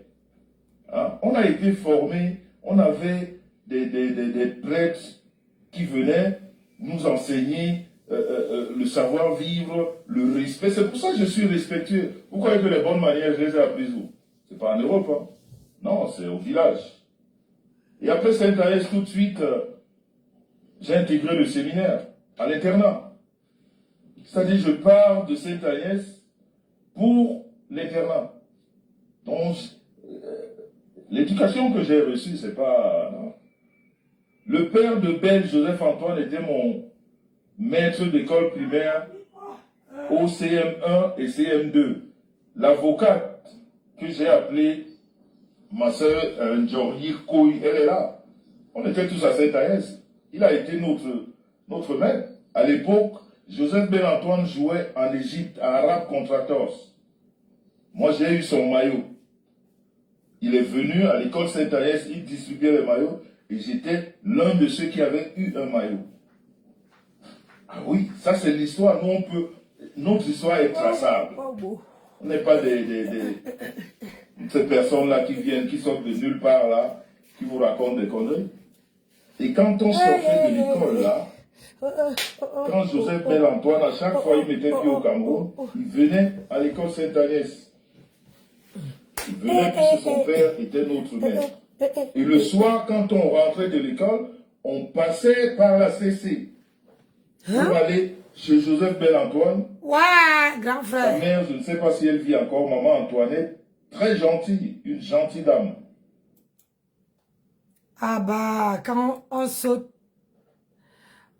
Hein? On a été formés, on avait des prêtres qui venaient nous enseigner le savoir-vivre, le respect. C'est pour ça que je suis respectueux. Vous croyez que les bonnes manières, je les ai apprises où? C'est pas en Europe. Hein? Non, c'est au village. Et après Saint-Agnès, tout de suite, j'ai intégré le séminaire à l'internat. C'est-à-dire, je pars de Saint-Agnès pour l'internat. Donc, l'éducation que j'ai reçue, c'est pas... Non. Le père de Belle Joseph-Antoine était mon maître d'école primaire au CM1 et CM2. L'avocate que j'ai appelée ma soeur Njoryi Koui, elle est là. On était tous à Saint-Agnès. Il a été notre maître. À l'époque, Joseph Bel-Antoine jouait en Égypte, à Arabe Contractors. Moi, j'ai eu son maillot. Il est venu à l'école Saint-Agnès, il distribuait les maillots, et j'étais l'un de ceux qui avaient eu un maillot. Ah oui, ça c'est l'histoire. Nous, on peut... Notre histoire est traçable. On n'est pas ces personnes-là qui viennent, qui sortent de nulle part là, qui vous racontent des conneries. Et quand on sortait de l'école là, Quand Joseph Bel-Antoine, à chaque fois, il mettait pied au Cameroun, il venait à l'école Sainte-Agnès. Il venait puisque son père était notre maître. Et le soir, quand on rentrait de l'école, on passait par la CC pour aller chez Joseph Bel-Antoine. Ouais, grand Sa frère. mère, je ne sais pas si elle vit encore, maman Antoinette, très gentille, une gentille dame. Ah bah, quand on saute,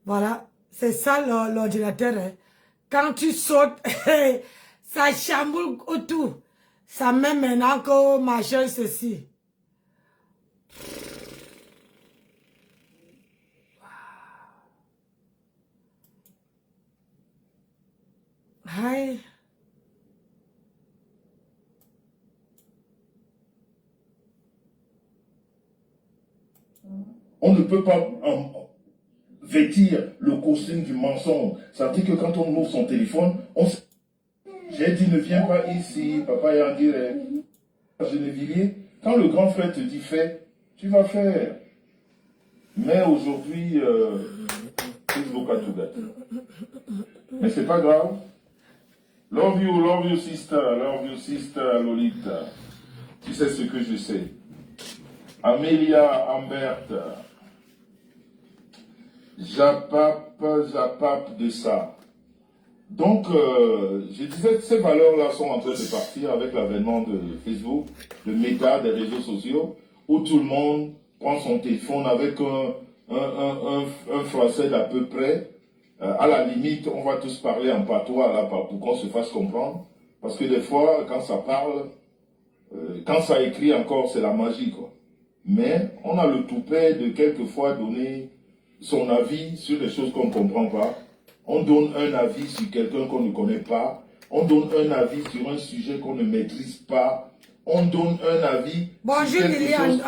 voilà, c'est ça l'ordinateur. Hein. Quand tu sautes, ça chamboule autour. Ça met maintenant que machin ceci. Aïe. On ne peut pas vêtir le costume du mensonge. Ça veut dire que quand on ouvre son téléphone, j'ai dit ne viens pas ici, papa est en direct. Genevilliers, quand le grand frère te dit fais, tu vas faire. Mais aujourd'hui, Facebook a tout gâté. Mais c'est pas grave. Love you sister, Lolita. Tu sais ce que je sais. Amelia Ambert. J'apape de ça. Donc, je disais que ces valeurs-là sont en train de partir avec l'avènement de Facebook, de Meta, des réseaux sociaux, où tout le monde prend son téléphone avec un français d'à peu près. À la limite, on va tous parler en patois là, pour qu'on se fasse comprendre. Parce que des fois, quand ça parle, quand ça écrit encore, c'est la magie, quoi. Mais on a le toupet de quelquefois donner son avis sur des choses qu'on ne comprend pas. On donne un avis sur quelqu'un qu'on ne connaît pas. On donne un avis sur un sujet qu'on ne maîtrise pas. On donne un avis sur quelque chose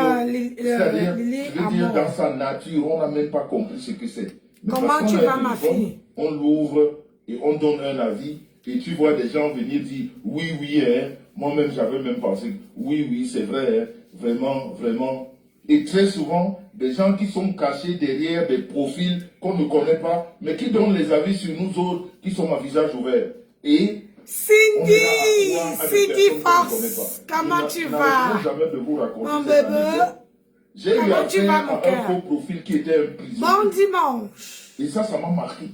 c'est-à-dire, je veux dire, dans sa nature, on n'a même pas compris ce que c'est. Mais Comment tu vas, ma fille? On l'ouvre et on donne un avis. Et tu vois des gens venir dire, oui, hein. Moi-même, j'avais même pensé, oui, c'est vrai, hein. Vraiment. Et très souvent, des gens qui sont cachés derrière des profils qu'on ne connaît pas, mais qui donnent les avis sur nous autres, qui sont à visage ouvert. Et Cindy Force, comment tu vas? Jamais de vous raconter mon bébé, j'ai eu affaire à un faux profil qui était un prisonnier. Bon dimanche. Et ça m'a marqué.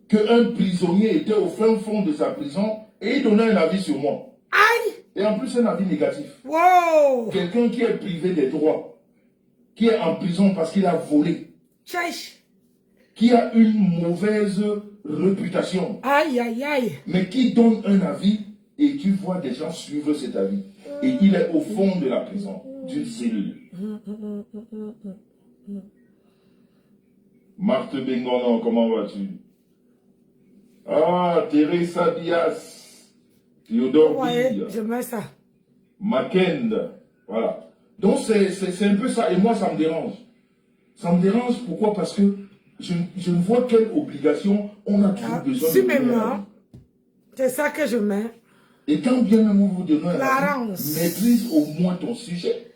Qu'un prisonnier était au fin fond de sa prison et il donnait un avis sur moi. Aïe! Et en plus, un avis négatif. Wow! Quelqu'un qui est privé des droits, qui est en prison parce qu'il a volé, Chèche. qui a une mauvaise réputation, Aïe. mais qui donne un avis et tu vois des gens suivre cet avis. Et il est au fond de la prison, d'une cellule. Marthe Bengono, comment vas-tu? Ah, Teresa Diaz, Théodore Bille, je mets ça. Makend, voilà. Donc c'est un peu ça, et moi ça me dérange. Ça me dérange, pourquoi? Parce que je ne vois quelle obligation on a toujours besoin de faire. C'est ça que je mets. Et quand bien même on vous donne un avis, maîtrise au moins ton sujet.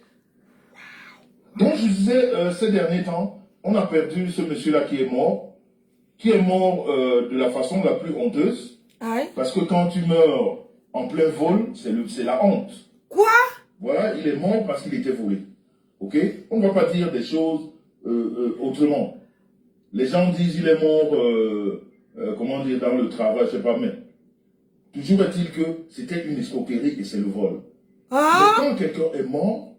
Donc je disais, ces derniers temps, on a perdu ce monsieur-là qui est mort de la façon la plus honteuse. Aïe. Parce que quand tu meurs en plein vol, c'est la honte. Quoi? Voilà, il est mort parce qu'il était volé. Ok? On ne va pas dire des choses autrement. Les gens disent il est mort, comment dire, dans le travail, je ne sais pas, mais toujours est-il que c'était une escroquerie et c'est le vol. Ah? Mais quand quelqu'un est mort,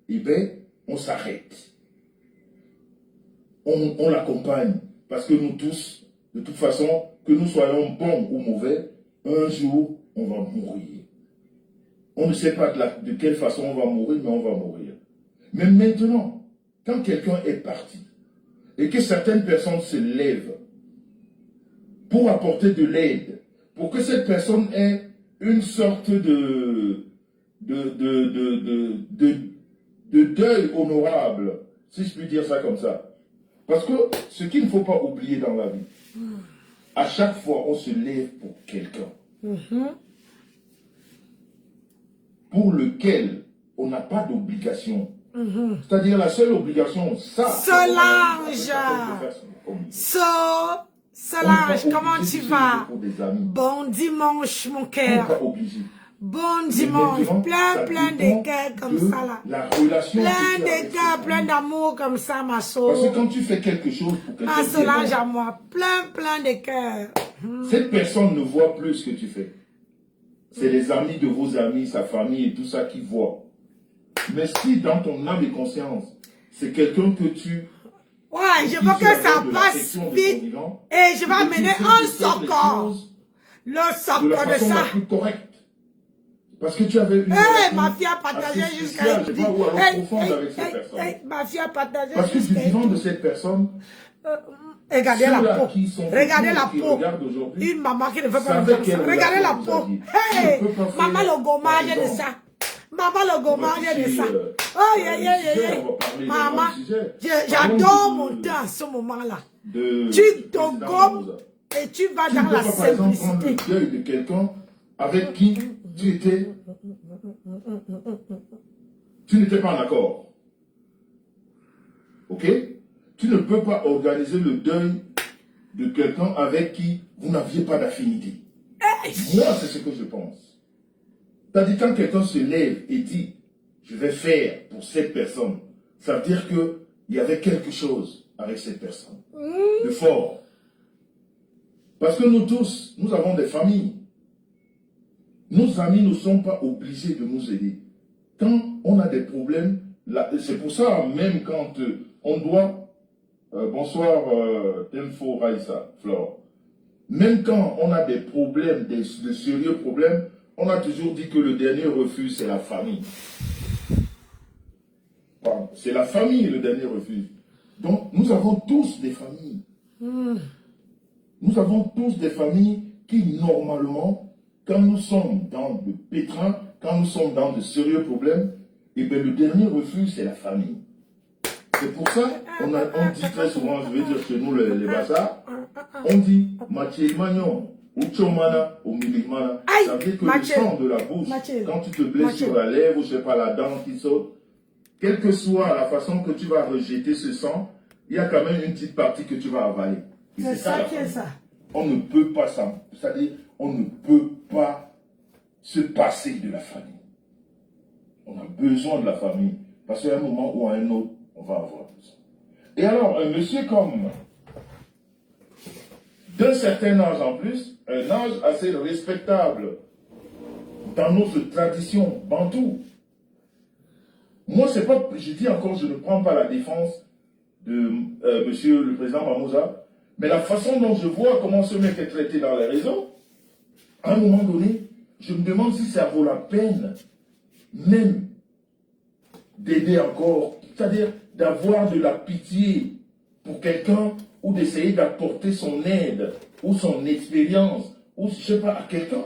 eh bien, on s'arrête. On l'accompagne. Parce que nous tous, de toute façon, que nous soyons bons ou mauvais, un jour, on va mourir. On ne sait pas de quelle façon on va mourir, mais on va mourir. Mais maintenant, quand quelqu'un est parti, et que certaines personnes se lèvent pour apporter de l'aide, pour que cette personne ait une sorte de deuil honorable, si je puis dire ça comme ça. Parce que ce qu'il ne faut pas oublier dans la vie, à chaque fois on se lève pour quelqu'un, pour lequel on n'a pas d'obligation C'est-à-dire la seule obligation, ça. Solange. Solange, comment tu vas? Bon dimanche, mon cœur. Bon dimanche, plein de cœurs comme ça là. Plein de cœurs, plein d'amour comme ça, ma soeur. Parce que quand tu fais quelque chose pour quelqu'un, Ma Solange à moi, plein de cœurs. Cette personne ne voit plus ce que tu fais. C'est les amis de vos amis, sa famille et tout ça qui voient. Mais si dans ton âme et conscience, c'est quelqu'un que tu... Ouais, je veux que ça passe vite. Et je vais amener un socor. Le socor de ça. Plus correcte. Parce que tu avais une ma fille a partagé jusqu'à je sais pas, ou alors profonde avec cette personne. Ma fille a partagé parce que du vivant de cette personne, regardez la peau. Regardez la qui peau. regardent aujourd'hui, Une maman qui ne veut pas regarder ça. Regardez la peau. Hey, maman le gommage de ça. Maman le gommage de ça. Oh, maman, j'adore mon temps à ce moment-là. Tu te gommes et tu vas dans la simplicité. Le deuil de quelqu'un avec qui tu n'étais pas en accord. Ok? Tu ne peux pas organiser le deuil de quelqu'un avec qui vous n'aviez pas d'affinité. Moi, c'est ce que je pense. C'est-à-dire, quand quelqu'un se lève et dit, je vais faire pour cette personne, ça veut dire qu'il y avait quelque chose avec cette personne. De fort. Parce que nous tous, nous avons des familles. Nos amis ne sont pas obligés de nous aider. Quand on a des problèmes, c'est pour ça, même quand on doit... bonsoir, Tenfo Raïssa, Flore. Même quand on a des problèmes, de sérieux problèmes, on a toujours dit que le dernier refuge, c'est la famille. C'est la famille, le dernier refuge. Donc, nous avons tous des familles. Nous avons tous des familles qui, normalement, quand nous sommes dans le pétrin, quand nous sommes dans de sérieux problèmes, eh bien, le dernier refuge, c'est la famille. C'est pour ça on dit très souvent, je vais dire chez nous les bazars, on dit Mathieu Magnon, ou Tchomana, ou Milimana. Ça veut dire que le sang de la bouche, quand tu te blesses sur la lèvre, ou je sais pas, la dent qui saute, quelle que soit la façon que tu vas rejeter ce sang, il y a quand même une petite partie que tu vas avaler. C'est ça qui est ça. On ne peut pas ça. C'est-à-dire, on ne peut pas se passer de la famille. On a besoin de la famille. Parce qu'à un moment ou à un autre, on va avoir besoin. Et alors, un monsieur comme d'un certain âge en plus, un âge assez respectable dans notre tradition bantou. Moi, c'est pas, je dis encore, je ne prends pas la défense de monsieur le président Mamouza, mais la façon dont je vois comment ce mec est traité dans les réseaux, à un moment donné, je me demande si ça vaut la peine même d'aider encore, c'est-à-dire d'avoir de la pitié pour quelqu'un ou d'essayer d'apporter son aide ou son expérience ou je ne sais pas à quelqu'un.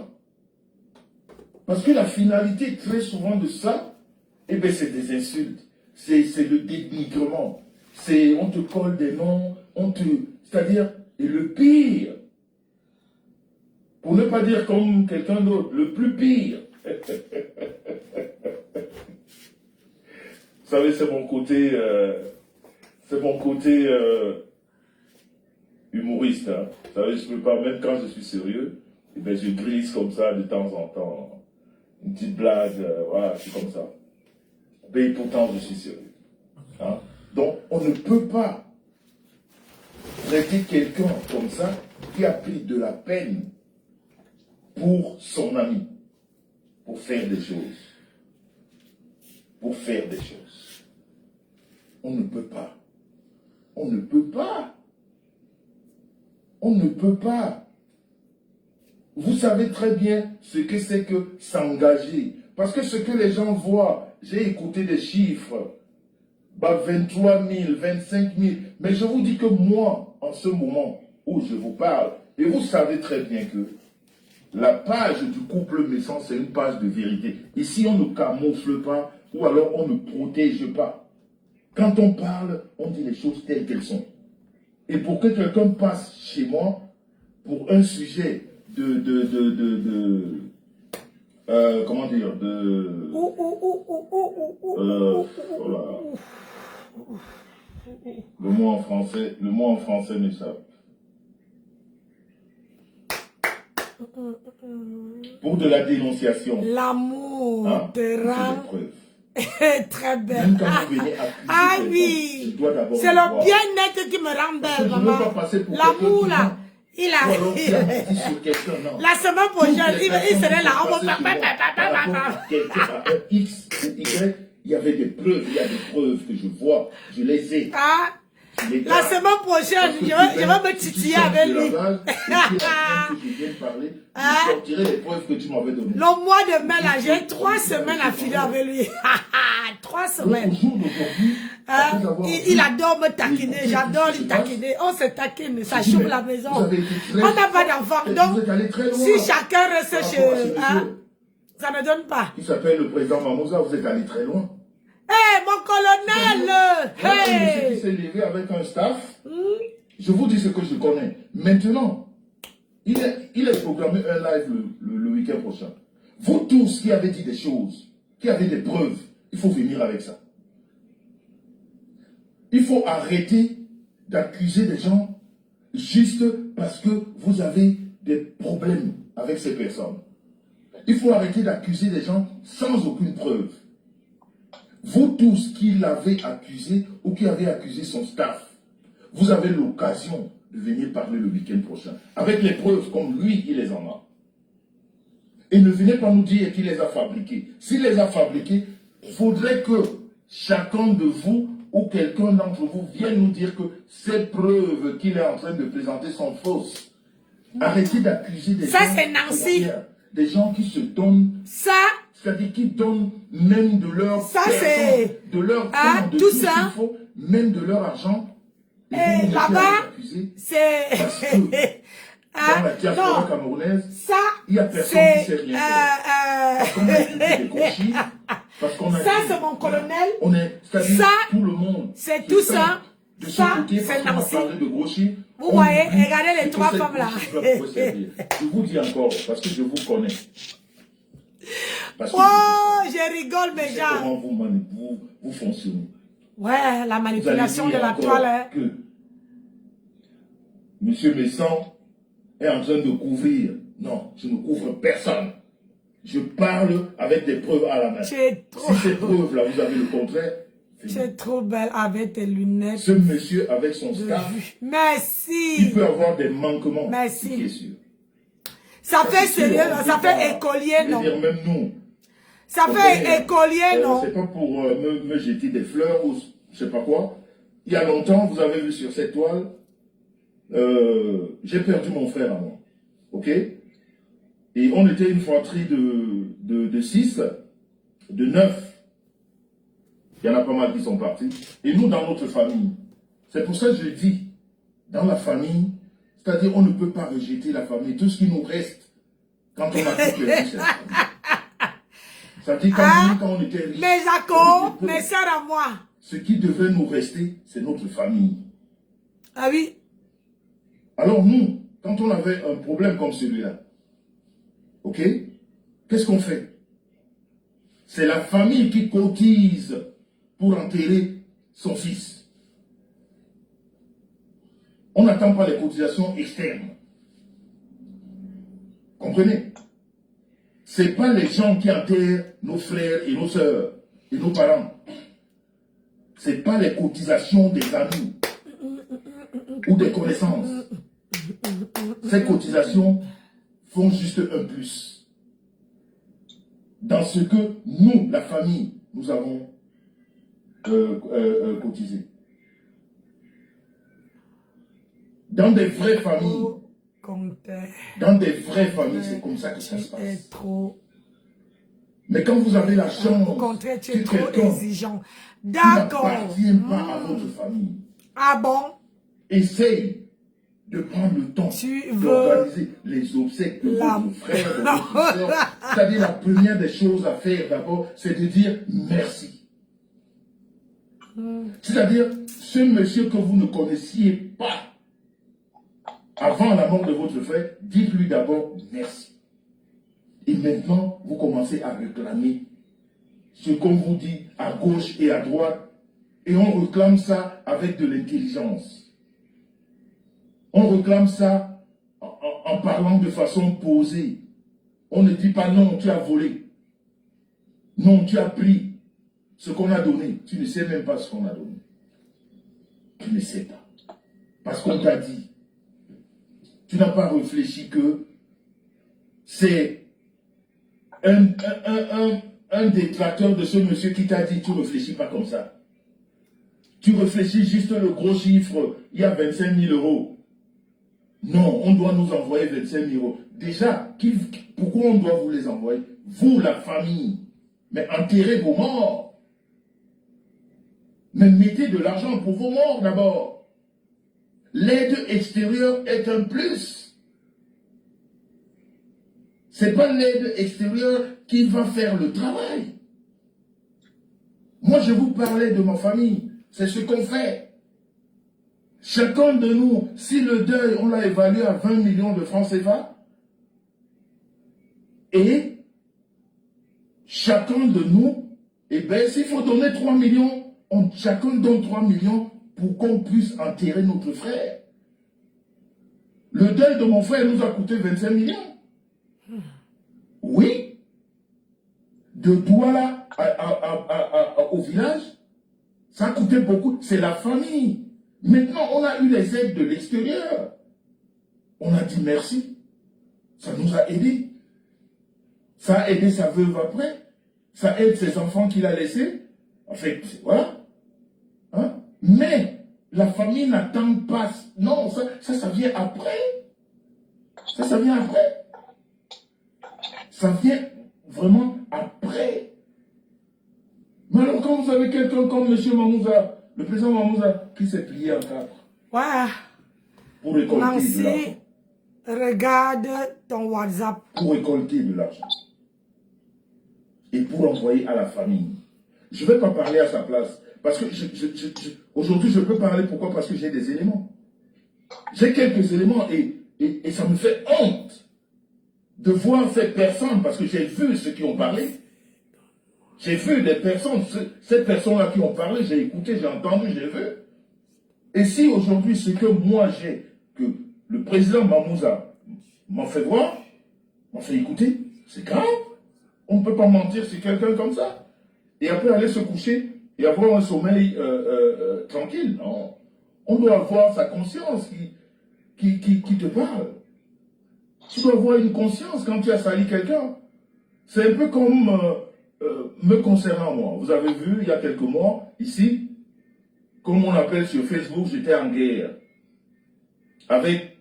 Parce que la finalité très souvent de ça, eh bien c'est des insultes, c'est le dénigrement, c'est on te colle des noms, c'est-à-dire, et le pire, pour ne pas dire comme quelqu'un d'autre, le plus pire. Vous savez, c'est mon côté humoriste. Hein. Vous savez, je ne peux pas, même quand je suis sérieux, eh bien, je glisse comme ça de temps en temps. Une petite blague, voilà, c'est comme ça. Mais pourtant, je suis sérieux. Hein. Donc, on ne peut pas traiter quelqu'un comme ça qui a pris de la peine pour son ami, pour faire des choses. Pour faire des choses. On ne peut pas. On ne peut pas. On ne peut pas. Vous savez très bien ce que c'est que s'engager. Parce que ce que les gens voient, j'ai écouté des chiffres, 23 000, 25 000, mais je vous dis que moi, en ce moment où je vous parle, et vous savez très bien que la page du couple maison, c'est une page de vérité. Ici, on ne camoufle pas, ou alors on ne protège pas. Quand on parle, on dit les choses telles qu'elles sont. Et pour que quelqu'un passe chez moi pour un sujet comment dire, de... voilà. Le mot en français m'échappe. Pour de la dénonciation. L'amour Hein, te c'est rend des preuves. très belle. Même quand vous venez accuser Ah quelqu'un, oui, je dois d'abord c'est le le voir. bien-être qui me rend Parce que belle, je ne veux maman. pas passer pour L'amour quelqu'un qui là, ment. il Ou alors a... qui a menti sur quelqu'un, non. La semaine prochaine, il serait là. On va Par rapport à quelqu'un, à un X ou Y, il y avait des preuves, il y a des preuves que je vois, je les ai. Ah, Je les la garde. semaine prochaine, je vais me titiller avec lui. Je sortirai les preuves que tu m'avais données. Le mois de mai, là, j'ai 3 semaines à finir avec lui. 3 semaines. Au jour d'aujourd'hui, après avoir Il vu adore me taquiner, les j'adore conflits qui lui se passent, taquiner. On se taquine, ça je dis, chauffe mais la maison. vous avez été très On n'a pas d'enfant. Vous Donc, êtes allé très loin si chacun par reste rapport à ce chez... monsieur. Hein, ça ne donne pas. Qui s'appelle le président Mamouza, vous êtes allé très loin. Hé, mon colonel! Voilà un monsieur qui Hey! s'est levé avec un staff. Je vous dis ce que je connais. Maintenant, il est programmé un live le week-end prochain. Vous tous qui avez dit des choses, qui avez des preuves, il faut venir avec ça. Il faut arrêter d'accuser des gens juste parce que vous avez des problèmes avec ces personnes. Il faut arrêter d'accuser des gens sans aucune preuve. Vous tous qui l'avez accusé ou qui avez accusé son staff, vous avez l'occasion de venir parler le week-end prochain. Avec les preuves comme lui, il les en a. Et ne venez pas nous dire qu'il les a fabriquées. S'il les a fabriquées, il faudrait que chacun de vous ou quelqu'un d'entre vous vienne nous dire que ces preuves qu'il est en train de présenter sont fausses. Arrêtez d'accuser des gens. Ça, c'est Nancy. Des gens qui se donnent. Ça, C'est-à-dire qu'ils donnent même de leur ça c'est... de leur Ah, temps, de tout tout ça. ce qu'il faut, même de leur argent. Et vous Et laissez là-bas, les accuser. c'est... Parce que dans la diaspora non, camerounaise, ça, il n'y a personne qui sait rien faire. Parce qu'on a écouté des gauchis, parce qu'on a ça, dit, c'est mon colonel. on est, c'est-à-dire Ça, tout le monde. c'est se tout sent ça. de ce Ça, côté, c'est parce qu'on a Nancy. parlé de gauchis. Vous On voyez, oublie regardez les que 3 ces femmes là. gauchis peuvent vous servir. Je vous dis encore, parce que je vous connais. Parce que Oh, je rigole, je mes sais gens. comment vous fonctionnez. Ouais, la Vous allez manipulation de dire la encore toile. Hein. que M. Messan est en train de couvrir. Non, je ne couvre personne. Je parle avec des preuves à la main. Tu es trop... Si ces preuves-là, vous avez le contraire, Tu es trop belle avec tes lunettes. ce monsieur avec son de staff, vue. il Merci. peut avoir des manquements. Merci. C'est qui est sûr. Ça fait c'est sûr, sérieux, on ça dit pas- fait écolier, je veux non? dire, même nous. Ça on fait connaît, écolier, non? C'est pas pour me jeter des fleurs ou je sais pas quoi. Il y a longtemps, vous avez vu sur cette toile, j'ai perdu mon frère à moi. Ok? Et on était une fratrie de 6, de 9. Il y en a pas mal qui sont partis. Et nous, dans notre famille, c'est pour ça que je dis, dans la famille, c'est-à-dire on ne peut pas rejeter la famille. Tout ce qui nous reste, quand on a tout perdu, c'est la famille. Ça dit quand on était riches, Mes on accords, était pauvres. mes soeurs à moi. Ce qui devait nous rester, c'est notre famille. Ah oui? Alors nous, quand on avait un problème comme celui-là, ok, qu'est-ce qu'on fait? C'est la famille qui cotise pour enterrer son fils. On n'attend pas les cotisations externes. Comprenez? Ce n'est pas les gens qui enterrent nos frères et nos sœurs et nos parents. Ce n'est pas les cotisations des amis ou des connaissances. Ces cotisations font juste un plus dans ce que nous, la famille, nous avons cotisé. Dans des vraies familles, dans des vraies familles, c'est comme ça que ça se passe. Trop... Mais quand vous avez la chance Au contraire, tu que es trop quelqu'un exigeant. qui D'accord. n'appartient pas à votre famille, Ah bon? essaye de prendre le temps Tu veux d'organiser les obsèques de votre frère, de votre soeur. C'est-à-dire la première des choses à faire d'abord, c'est de dire merci. C'est-à-dire, ce monsieur que vous ne connaissiez pas avant la mort de votre frère, dites-lui d'abord merci. Et maintenant, vous commencez à réclamer ce qu'on vous dit à gauche et à droite. Et on réclame ça avec de l'intelligence. On réclame ça en parlant de façon posée. On ne dit pas non, tu as volé. Non, tu as pris ce qu'on a donné. Tu ne sais même pas ce qu'on a donné. Tu ne sais pas. Parce qu'on t'a dit. Tu n'as pas réfléchi que c'est un détracteur de ce monsieur qui t'a dit, tu ne réfléchis pas comme ça. Tu réfléchis juste le gros chiffre, il y a 25 000 euros. Non, on doit nous envoyer 25 000 euros. Déjà, pourquoi on doit vous les envoyer? Vous, la famille. Mais enterrez vos morts. Mais mettez de l'argent pour vos morts d'abord. L'aide extérieure est un plus. Ce n'est pas l'aide extérieure qui va faire le travail. Moi, je vous parlais de ma famille. C'est ce qu'on fait. Chacun de nous, si le deuil, on l'a évalué à 20 millions de francs CFA, et chacun de nous, eh bien, s'il faut donner 3 millions, chacun donne 3 millions pour qu'on puisse enterrer notre frère. Le deuil de mon frère nous a coûté 25 millions. Oui. De Douala au village, ça a coûté beaucoup. C'est la famille. Maintenant, on a eu les aides de l'extérieur. On a dit merci. Ça nous a aidés. Ça a aidé sa veuve après. Ça aide ses enfants qu'il a laissés. En fait, voilà. Hein? Mais la famille n'attend pas. Non, ça vient après. Ça vient après. Ça vient vraiment après. Mais alors, quand vous avez quelqu'un comme M. Mamouza, le président Mamouza, qui s'est plié en quatre. Ouais. Pour récolter de Nancy, l'argent. regarde ton WhatsApp. Pour récolter de l'argent. Et pour envoyer à la famille. Je ne vais pas parler à sa place. Parce que aujourd'hui, je peux parler. Pourquoi? Parce que j'ai des éléments. J'ai quelques éléments et ça me fait honte de voir ces personnes, parce que j'ai vu ceux qui ont parlé. J'ai vu des personnes, ces personnes-là qui ont parlé, j'ai écouté, j'ai entendu, j'ai vu. Et si aujourd'hui, ce que moi j'ai, que le président Mamouza m'a fait voir, m'a fait écouter, c'est grave. On ne peut pas mentir sur quelqu'un comme ça. Et après aller se coucher et avoir un sommeil tranquille. Non. On doit avoir sa conscience qui te parle. Tu dois avoir une conscience quand tu as sali quelqu'un. C'est un peu comme me concernant moi. Vous avez vu, il y a quelques mois, ici, comme on appelle sur Facebook, j'étais en guerre. Avec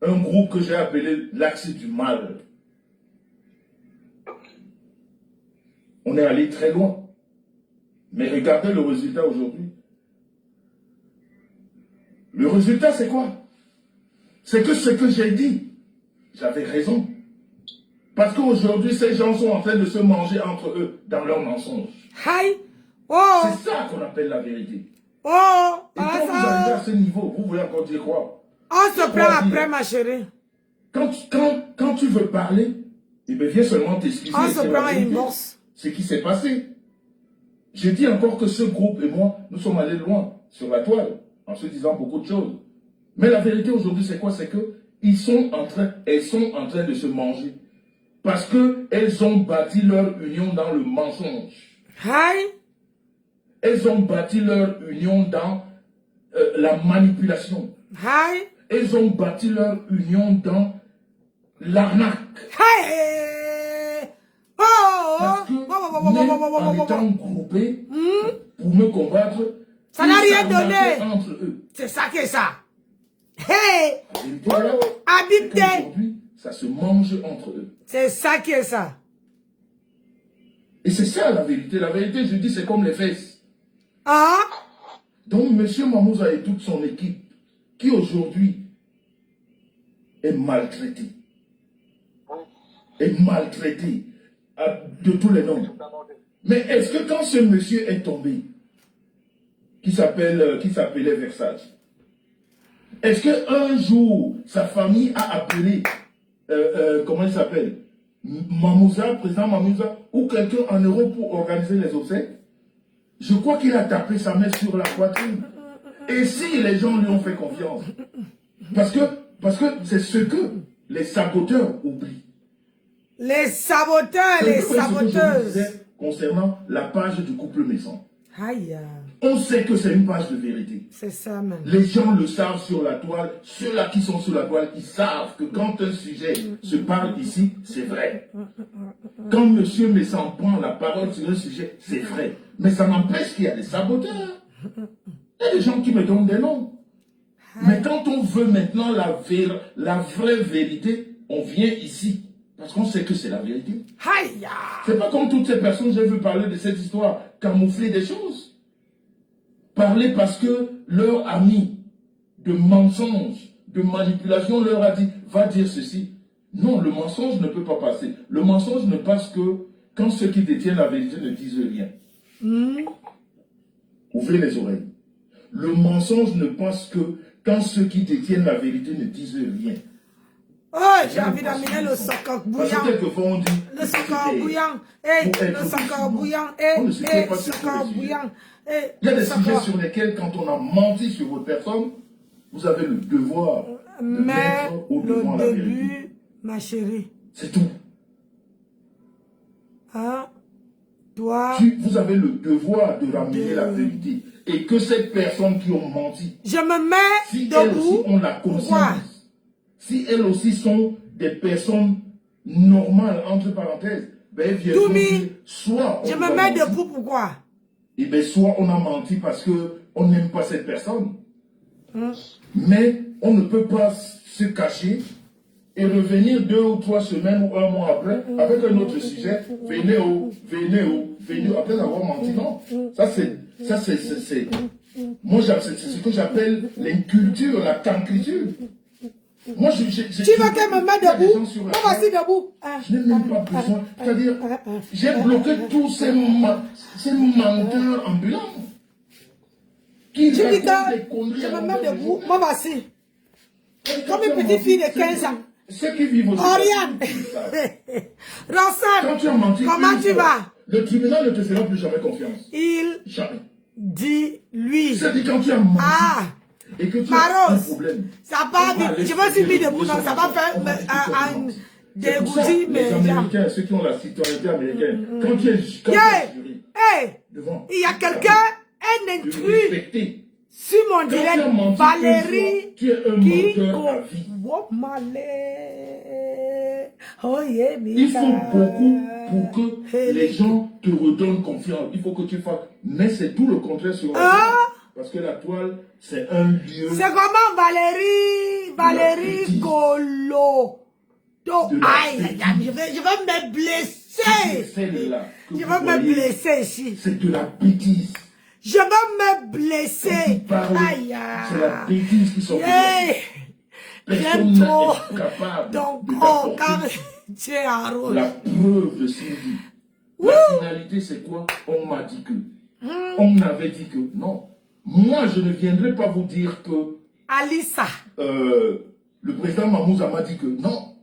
un groupe que j'ai appelé l'Axe du Mal. On est allé très loin. Mais regardez le résultat aujourd'hui. Le résultat, c'est quoi? C'est que ce que j'ai dit, j'avais raison. Parce qu'aujourd'hui, ces gens sont en train de se manger entre eux dans leurs mensonges. Hi. Oh. C'est ça qu'on appelle la vérité. Oh. Et quand vous arrivez à ce niveau, vous voulez encore dire quoi? On se prend après, ma chérie. Quand tu veux parler, eh bien, viens seulement t'excuser. On se prend une bourse. Ce qui s'est passé. Je dis encore que ce groupe et moi, nous sommes allés loin sur la toile, en se disant beaucoup de choses. Mais la vérité aujourd'hui, c'est quoi? C'est que elles sont en train de se manger. Parce qu'elles ont bâti leur union dans le mensonge. Hi. Elles ont bâti leur union dans la manipulation. Hi. Elles ont bâti leur union dans l'arnaque. Hi. Oh. Parce que même en étant groupés pour me combattre, ça n'a rien donné entre eux. C'est ça qui est ça. Hey. Habitez. Aujourd'hui, ça se mange entre eux. C'est ça qui est ça. Et c'est ça la vérité. La vérité, je dis, c'est comme les fesses. Ah. Donc, M. Mamouza et toute son équipe, qui aujourd'hui est maltraitée, de tous les noms. Mais est-ce que quand ce monsieur est tombé, qui s'appelait Versace, est-ce qu'un jour, sa famille a appelé, comment il s'appelle, Mamouza, président Mamouza, ou quelqu'un en Europe pour organiser les obsèques, je crois qu'il a tapé sa main sur la poitrine. Et si les gens lui ont fait confiance? Parce que c'est ce que les saboteurs oublient. Les saboteurs, les saboteuses. Concernant la page du couple Messon. Aïe. On sait que c'est une page de vérité. C'est ça, même. Les gens le savent sur la toile. Ceux-là qui sont sur la toile, ils savent que quand un sujet se parle ici, c'est vrai. Quand M. Messon prend la parole sur un sujet, c'est vrai. Mais ça n'empêche qu'il y a des saboteurs. Il y a des gens qui me donnent des noms. Mais quand on veut maintenant la vraie vérité, on vient ici. Parce qu'on sait que c'est la vérité. Aïe. C'est pas comme toutes ces personnes, j'ai vu parler de cette histoire, camoufler des choses. Parler parce que leur ami de mensonge, de manipulation leur a dit, va dire ceci. Non, le mensonge ne peut pas passer. Le mensonge ne passe que quand ceux qui détiennent la vérité ne disent rien. Ouvrez les oreilles. Le mensonge ne passe que quand ceux qui détiennent la vérité ne disent rien. Oh, j'ai envie d'amener le soccer bouillant. Parce que quelquefois on dit... Le soccer bouillant. Le soccer bouillant. Le soccer bouillant. Il y a des sujets sur lesquels, quand on a menti sur votre personne, vous avez le devoir de mettre au devant la vérité. Ma chérie. C'est tout. Hein? Toi... Vous avez le devoir de ramener la vérité. Et que cette personne qui ont menti... Je me mets si debout. elles aussi ont la conscience, si elles aussi sont des personnes normales, entre parenthèses, ben elles viennent dire, soit on je me mets debout, pourquoi? Et bien, soit on a menti parce qu'on n'aime pas cette personne. Mais on ne peut pas se cacher et revenir 2 ou 3 semaines ou 1 mois après avec un autre sujet. Venez, après avoir menti. Non. Ça, c'est... Moi, c'est ce que j'appelle l'inculture, la tancriture. Moi, tu veux qu'elle me mette debout? Moi, voici debout. Je n'ai même pas besoin. C'est-à-dire, j'ai bloqué tous ces menteurs ambulants. Qui tu dis que je me mets debout. Moi, voici. Comme une petite fille de 15 ans. Ceux qui vivent au Oriane. Rossane. Comment tu vas? Le tribunal ne te fera plus jamais confiance. Jamais. Dit lui. C'est-à-dire quand tu as menti. Et que tu as un problème. Ça va vite. Je me suis mis debout, donc ça va faire un dégoût. Les Américains, ceux qui ont la citoyenneté américaine, quand tu es jury, devant, il y a quelqu'un, un intrus sur mon direct, Valérie, tu es un menteur à vie. Il faut beaucoup pour que les gens te redonnent confiance. Il faut que tu fasses. Mais c'est tout le contraire sur la toile. Parce que la toile, c'est un lieu. C'est comment Valérie Golo. Aïe, je vais me blesser. Je vais me blesser ici. C'est de la bêtise. Je vais me blesser. Aïe. C'est la bêtise qui sont J'aime trop. Donc, quand tu es en rouge. La preuve de Sylvie. La finalité, c'est quoi? On m'a dit que. On m'avait dit que. Non. Moi, je ne viendrai pas vous dire que... Alissa. Le président Mamouza m'a dit que non.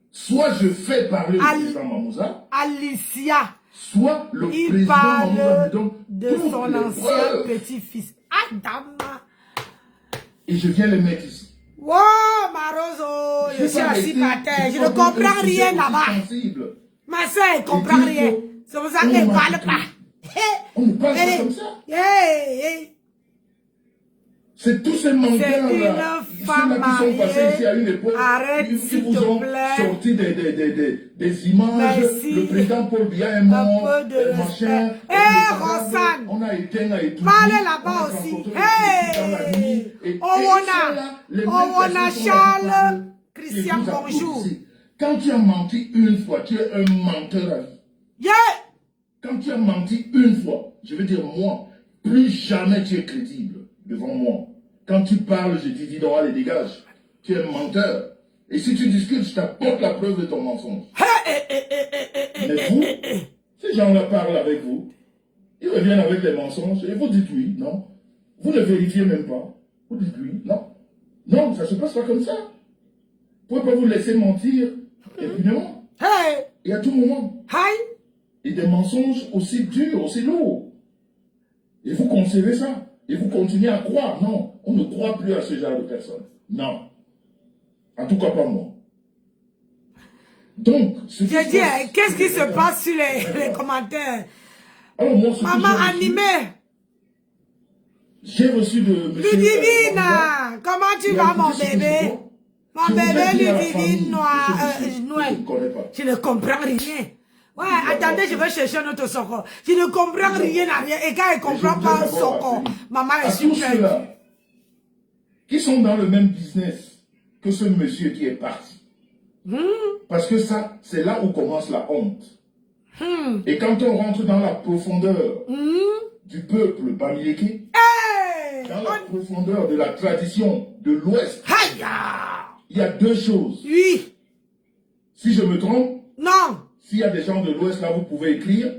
Soit je fais parler le président Mamouza. Alicia. Soit le président Mamouza me donne de son ancien petit-fils. Adama. Et je viens les mettre ici. Wow, Marozo. Je suis assis par terre. Je ne comprends rien là-bas. Ma soeur, elle ne comprend rien. C'est pour ça qu'elle ne parle pas. On ne parle pas comme ça. C'est tous ces menteurs-là, ceux-là qui sont passés ici à une époque, qui vous ont sorti des images, le président Paul Biya est mort, machin, Rossane, on a éteint, parlez là-bas aussi, Owona Charles, Christian, bonjour. Quand tu as menti une fois, tu es un menteur à vie. Quand tu as menti une fois, je veux dire moi, plus jamais tu es crédible devant moi. Quand tu parles, je te dis non, allez, dégage. Tu es un menteur. Et si tu discutes, je t'apporte la preuve de ton mensonge. Mais vous, ces gens-là parlent avec vous. Ils reviennent avec les mensonges et vous dites oui, non. Vous ne vérifiez même pas. Vous dites oui, non. Non, ça ne se passe pas comme ça. Vous ne pouvez pas vous laisser mentir impunément. Et à tout moment. Aïe. Et des mensonges aussi durs, aussi lourds. Et vous concevez ça. Et vous continuez à croire. Non, on ne croit plus à ce genre de personnes. Non. En tout cas pas moi. Donc, j'ai dit, qu'est-ce qui se passe sur les commentaires? Alors, moi, maman animée. J'ai reçu de M. Ludivine, comment tu vas mon bébé? Mon bébé Ludivine Noël. Je ne comprends rien. Ouais, attendez, je vais chercher un autre soko. Je ne comprends rien à rien. Et quand elle ne comprend pas un soko, maman est super. Qui sont dans le même business que ce monsieur qui est parti. Parce que ça, c'est là où commence la honte. Et quand on rentre dans la profondeur du peuple bamileke, dans la profondeur de la tradition de l'Ouest, il y a deux choses. Oui. Si je me trompe, non. S'il y a des gens de l'Ouest là, vous pouvez écrire.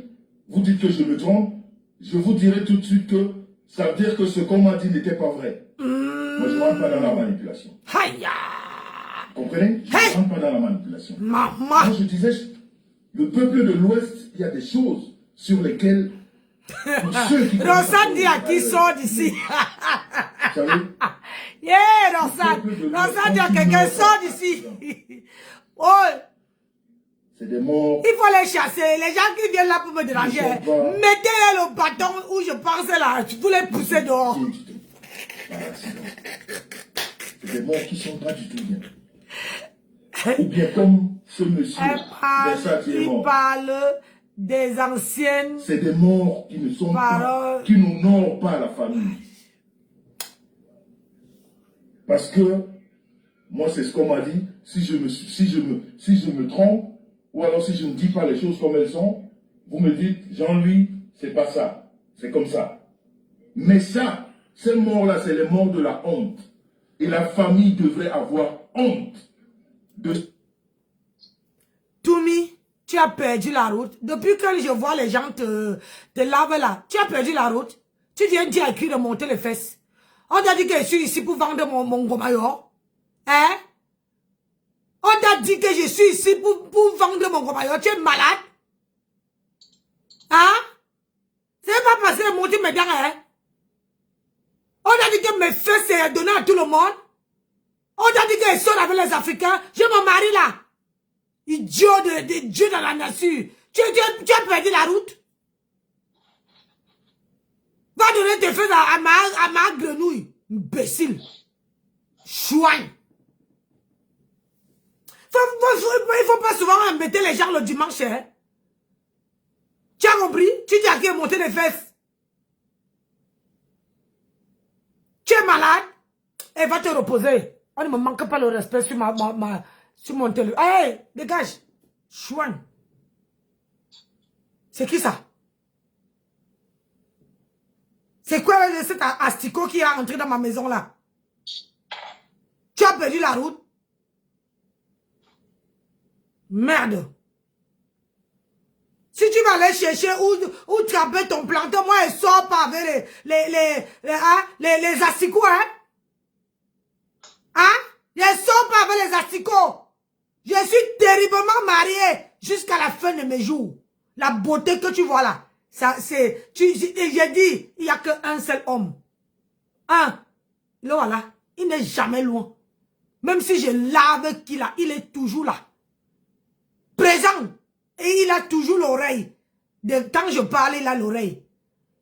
Vous dites que je me trompe. Je vous dirai tout de suite que ça veut dire que ce qu'on m'a dit n'était pas vrai. Moi, je ne rentre pas dans la manipulation. Vous comprenez? Je ne rentre pas dans la manipulation. Maman. Moi, je disais, le peuple de l'Ouest, il y a des choses sur lesquelles... Rosanne dit à qui sort d'ici. Vous savez? Yeah, Rosanne dit à quelqu'un sort d'ici. Oh. C'est des morts. Il faut les chasser. Les gens qui viennent là pour me déranger, mettez-les le bâton où je pensais là. Vous les poussez dehors. C'est des morts qui sont pas du tout bien. Ou bien comme ce monsieur. Il parle des anciennes. C'est des morts qui ne sont pas, qui n'honorent pas la famille. Parce que, moi c'est ce qu'on m'a dit, si je me trompe, ou alors si je ne dis pas les choses comme elles sont, vous me dites, Jean-Louis, c'est pas ça, c'est comme ça. Mais ça, ces morts-là, c'est les morts de la honte. Et la famille devrait avoir honte de... Toumi, tu as perdu la route. Depuis que je vois les gens te laver là, tu as perdu la route. Tu viens dire à qui de monter les fesses. On t'a dit que je suis ici pour vendre mon gomayo. Hein? On t'a dit que je suis ici pour vendre mon gomayo. Tu es malade? Hein? C'est pas passé de monter mes dents, hein? On a dit que mes fesses c'est donné à tout le monde. On a dit qu'ils sont avec les Africains. Je me marie là. Idiot de Dieu dans la nature. Tu as perdu la route. Va donner tes fesses à ma grenouille. Imbécile. Chouin. Il faut pas souvent embêter les gens le dimanche. Hein? Tu as compris? Tu dis à qui monter les fesses. Tu es malade. Et va te reposer. On ne me manque pas le respect sur sur mon téléphone. Hey, dégage. Chouin. C'est qui ça? C'est quoi cet asticot qui est entré dans ma maison là? Tu as perdu la route? Merde. Si tu vas aller chercher où tremper ton plantain, moi je sors pas avec les asticots, hein? Hein? Je sors pas avec les asticots. Je suis terriblement mariée jusqu'à la fin de mes jours. La beauté que tu vois là, ça c'est, j'ai dit, il n'y a qu'un seul homme. Un. Là, voilà, il n'est jamais loin. Même si je lave qu'il a, il est toujours là. Présent. Et il a toujours l'oreille. Quand je parle, il a l'oreille.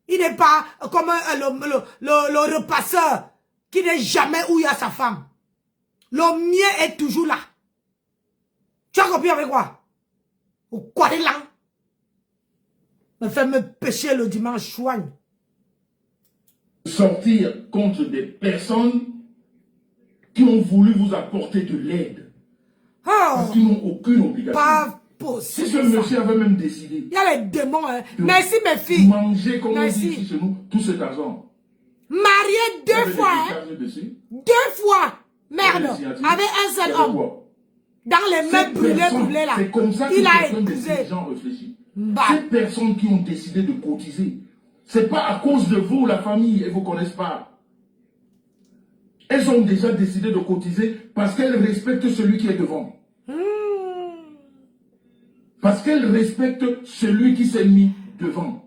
Il n'est pas comme le repasseur qui n'est jamais où il y a sa femme. Le mien est toujours là. Tu as compris avec quoi? Au quoi de là? Me fait me pécher le dimanche soigne. Sortir contre des personnes qui ont voulu vous apporter de l'aide. Oh, parce qu'ils n'ont aucune obligation. Pas possible. Si ce monsieur avait même décidé. Il y a les démons. Hein. Merci mes filles. Manger, comme on dit ici chez nous, tout cet argent. Marié 2 fois. Hein. 2 fois. Merde. Avec un seul homme. Dans les mains brûlées là. C'est comme ça que il a des gens réfléchissent. Ces personnes qui ont décidé de cotiser, c'est pas à cause de vous, la famille, elles ne vous connaissent pas. Elles ont déjà décidé de cotiser parce qu'elles respectent celui qui est devant. Parce qu'elle respecte celui qui s'est mis devant.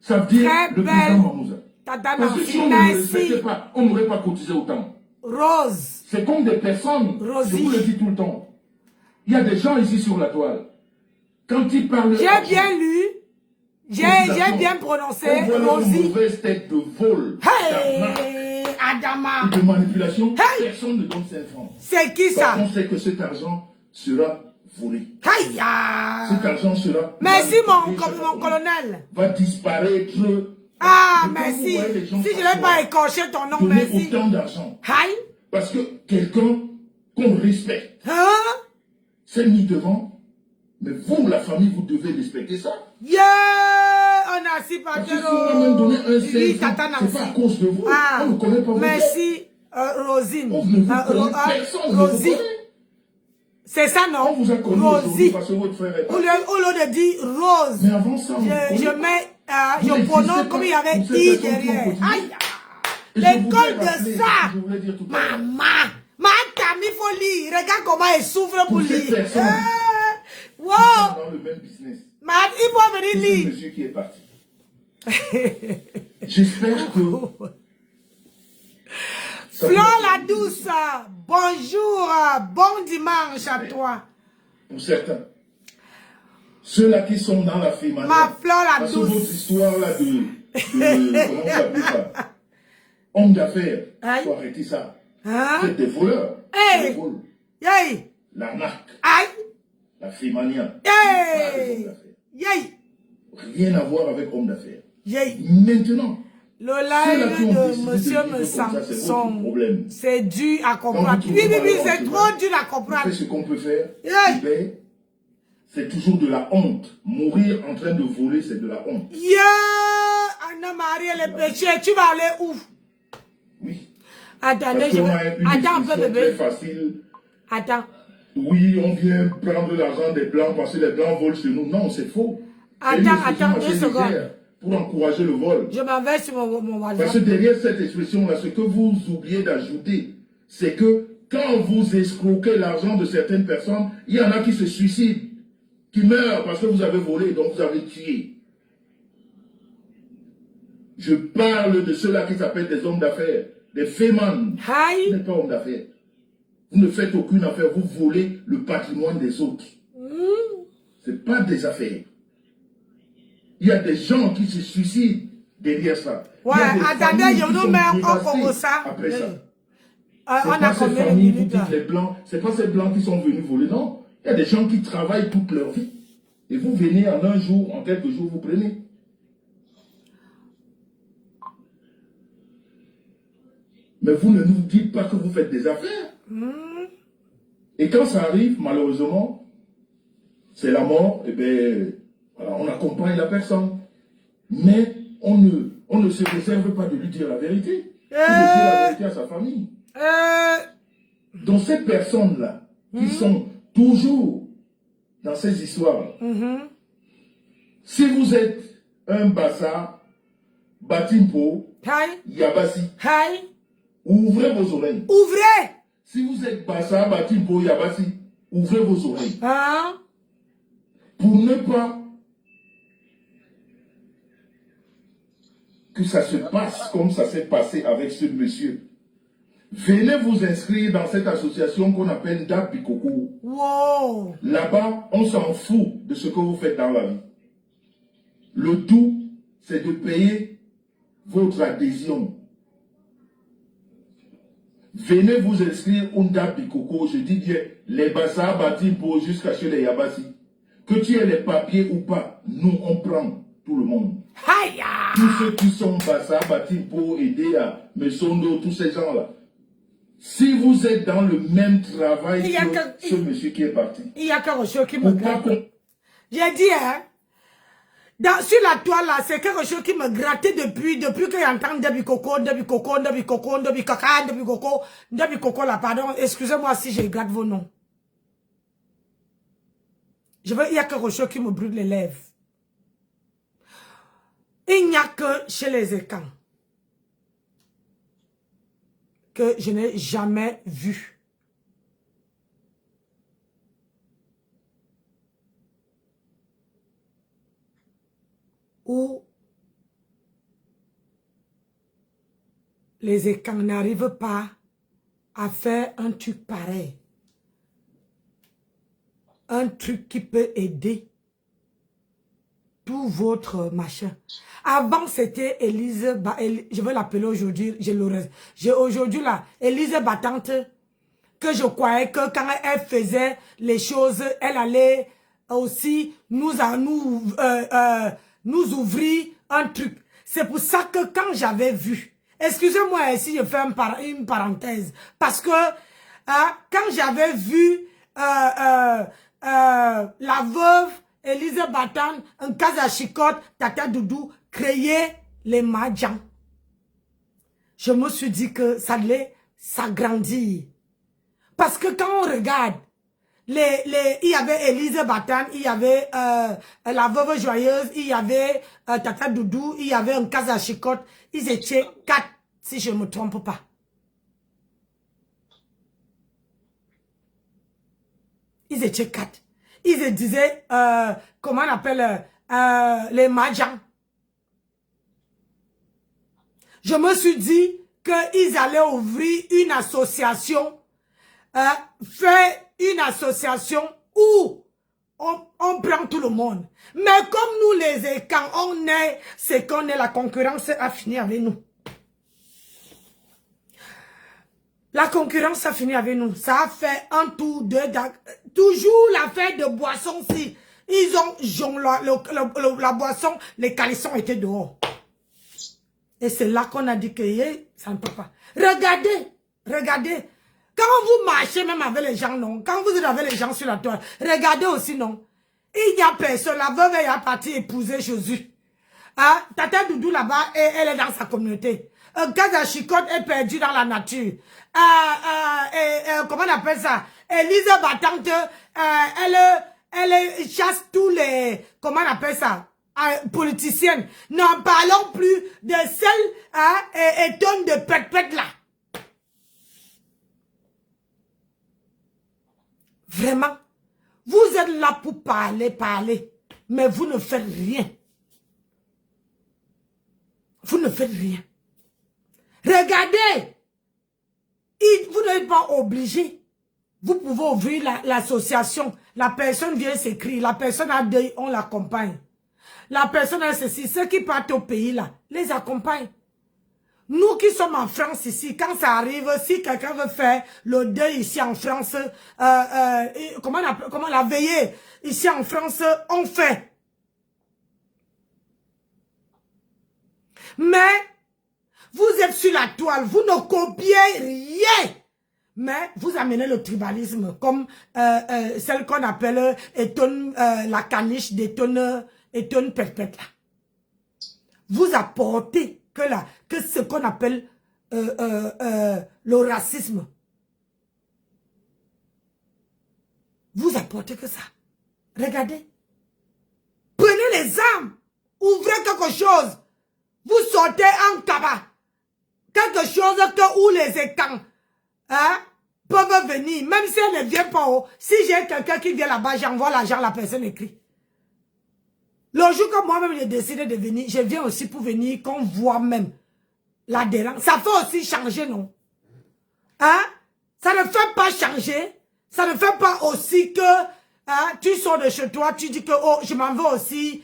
Ça veut dire Très le belle. président Mamouza. Tata Parce que si on Nancy, ne le respectait pas, on n'aurait pas cotisé autant. Rose. C'est comme des personnes, Rosie. je vous le dis tout le temps. Il y a des gens ici sur la toile. Quand ils parlent... J'ai bien lu. J'ai bien prononcé. On voit leur Rosie. mauvaise tête de vol, d'arnaque Hey, Adama. et de manipulation. Hey. Personne ne donne 5 francs. C'est qui Parce ça? qu'on sait que cet argent sera volé. Aïe. Cet argent sera... Merci manipulé mon chaque fois. colonel. Va disparaître. Ah, Mais quand vous merci. voyez les gens Si je n'ai pas s'asseoir, écorché ton nom, donner merci. autant d'argent. Aïe. Parce que quelqu'un qu'on respecte Hein? s'est mis devant. Mais vous, la famille, vous devez respecter ça. Yeah! On a si Parce que si on a même donné un 16 Tata ans, c'est pas à Nancy. cause de vous. Ah, On ne connaît pas vos têtes. merci, Rosine. On ne vous connaît, personne ne vous Rosie. connaît. C'est ça, non? On vous a connu aujourd'hui Rosie. parce que votre frère est Au parti. lieu de dire Rose, Mais avant ça, on je connaît. mets, Vous je n'existez prononce pas. comme il y avait Vous êtes I personne qui ont derrière. continué. Aïe! Et je L'école voudrais de rappeler ça. ce que je voulais dire tout à l'heure. Maman! Ma Camille, il faut lire. Regarde comment elle souffre pour Pour cette lire. personne. Wow! Dans le même business. Il faut venir C'est ce lire. monsieur qui est parti. J'espère que... Flore la douce, bonjour, bon dimanche à toi. Pour certains. Ceux-là qui sont dans la féminin. Ma Flore la Parce que douce. votre histoire là comment on appelle ça? Homme d'affaires. Il Aïe. faut arrêter ça. Hein? Vous êtes des voleurs. Hey. Des vols. Yay! L'arnaque. Aïe! La fémania. Yay! Yay! Rien à voir avec homme d'affaires. Yay! Maintenant, Le ceux-là qui ont live de décidé monsieur de vivre me comme ça, c'est votre Samson, problème. c'est dur à comprendre. Quand vous Oui, trouvez oui, malheureux, c'est c'est trop mal. dur à On comprendre. fait ce qu'on peut faire. Yeah. Ben, c'est toujours de la honte. Mourir en train de voler, c'est de la honte. Anna-Marie, elle est péchée. Tu vas aller où? Oui. Attendez, Parce je qu'on vais... a une Attends un peu, discussion bébé. très facile. Attends. Oui, on vient prendre l'argent des Blancs parce que les Blancs volent chez nous. Non, c'est faux. C'est une expression Attends, assez 2 secondes. légère pour encourager le vol. Je m'en vais sur mon Parce WhatsApp. que derrière cette expression-là, ce que vous oubliez d'ajouter, c'est que quand vous escroquez l'argent de certaines personnes, il y en a qui se suicident, qui meurent parce que vous avez volé, donc vous avez tué. Je parle de ceux-là qui s'appellent des hommes d'affaires, des fémans. Hi. Vous n'êtes pas homme d'affaires. Vous ne faites aucune affaire, vous volez le patrimoine des autres. Ce n'est pas des affaires. Il y a des gens qui se suicident derrière ça. Ouais, Il y a des attendez, familles je qui nous sont mets en dévastées Congo ça. après ça. On C'est a pas ces combien de familles, vous minutes dites là? les blancs, c'est pas ces blancs qui sont venus voler, non. Il y a des gens qui travaillent toute leur vie. Et vous venez en un jour, en quelques jours, vous prenez. Mais vous ne nous dites pas que vous faites des affaires. Et quand ça arrive, malheureusement, c'est la mort, et bien, voilà, on accompagne la personne. Mais on ne se réserve pas de lui dire la vérité. Il faut dire la vérité à sa famille. Donc ces personnes-là, qui sont toujours dans ces histoires, si vous êtes un Bassa, Batimpo, Hi. Yabasi, Hi. ouvrez vos oreilles. Ouvrez. Si vous êtes Bassa, Batimpo, Yabasi, ouvrez vos oreilles. Hein? Pour ne pas que ça se passe comme ça s'est passé avec ce monsieur. Venez vous inscrire dans cette association qu'on appelle Ndap Bikoko. Wow. Là-bas, on s'en fout de ce que vous faites dans la vie. Le tout, c'est de payer votre adhésion. Venez vous inscrire au Ndap Bikoko, je dis bien, les Bassa Batimpo jusqu'à chez les Yabasi. Que tu aies les papiers ou pas, nous on prend tout le monde. Aïe. Tous ceux qui sont Bassa, Batimpo, aider à Mesondo, tous ces gens-là. Si vous êtes dans le même travail que ce monsieur qui est parti, Il y a quelque chose qui me ou pas gratte. qu'on- J'ai dit, hein, sur la toile là, c'est quelque chose qui me grattait depuis que j'entends Debi Coco, Debi Coco, Debi Coco, Debi Kaka, Debi Coco là, pardon, excusez-moi si je gratte vos noms. Il y a quelque chose qui me brûle les lèvres. Il n'y a que chez les écans que je n'ai jamais vu. où les écrans n'arrivent pas à faire un truc pareil. Un truc qui peut aider tout votre machin. Avant, c'était Élise, je vais l'appeler aujourd'hui, j'ai aujourd'hui là, Élise Battante, que je croyais que quand elle faisait les choses, elle allait aussi nous ouvrir un truc. C'est pour ça que quand j'avais vu, excusez-moi si je fais une parenthèse, parce que quand j'avais vu la veuve Élise Battante, un casa chicote, Tata Doudou, créer les Mahjong, je me suis dit que ça allait s'agrandir. Parce que quand on regarde, il y avait Élise Battante, il y avait la veuve joyeuse, il y avait Tata Doudou, il y avait un casa chicote, ils étaient 4, si je ne me trompe pas. Ils étaient 4. Ils se disaient, comment on appelle, les Mahjong. Je me suis dit qu'ils allaient ouvrir une association, faire une association où on prend tout le monde. Mais comme nous, quand on est, c'est qu'on est, la concurrence a fini avec nous. La concurrence a fini avec nous. Ça a fait un tour de... Toujours l'affaire de boisson, si. Ils ont la boisson, les calissons étaient dehors. Et c'est là qu'on a dit que ça ne peut pas. Regardez, regardez. Quand vous marchez même avec les gens, non. Quand vous êtes avec les gens sur la toile, regardez aussi, non. Il n'y a personne. La veuve est partie épouser Jésus. Hein? Tata Doudou là-bas, elle est dans sa communauté. Casa Chicote est perdu dans la nature. Comment on appelle ça? Élise Battante, elle chasse tous les, comment on appelle ça? Politiciennes. N'en parlons plus de celle et tonne de pète-pète là. Vraiment, vous êtes là pour parler, mais vous ne faites rien. Vous ne faites rien. Regardez, vous n'êtes pas obligé. Vous pouvez ouvrir l'association. La personne vient s'écrire. La personne a deuil, on l'accompagne. La personne a ceci. Ceux qui partent au pays là, les accompagnent. Nous qui sommes en France ici, quand ça arrive, si quelqu'un veut faire le deuil ici en France, comment la veillée ici en France, on fait. Mais vous êtes sur la toile, vous ne copiez rien. Mais vous amenez le tribalisme comme celle qu'on appelle la caniche d'Étonne perpète là. Vous apportez que ce qu'on appelle le racisme. Vous apportez que ça. Regardez. Prenez les armes. Ouvrez quelque chose. Vous sortez en cabas. Quelque chose où les écans peuvent venir. Même si elle ne vient pas. Si j'ai quelqu'un qui vient là-bas, j'envoie l'argent, la personne écrit. Le jour que moi-même j'ai décidé de venir, je viens aussi pour venir qu'on voit même l'adhérence. Ça fait aussi changer, non? Hein? Ça ne fait pas changer. Ça ne fait pas aussi que tu sors de chez toi, tu dis que oh, je m'en vais aussi.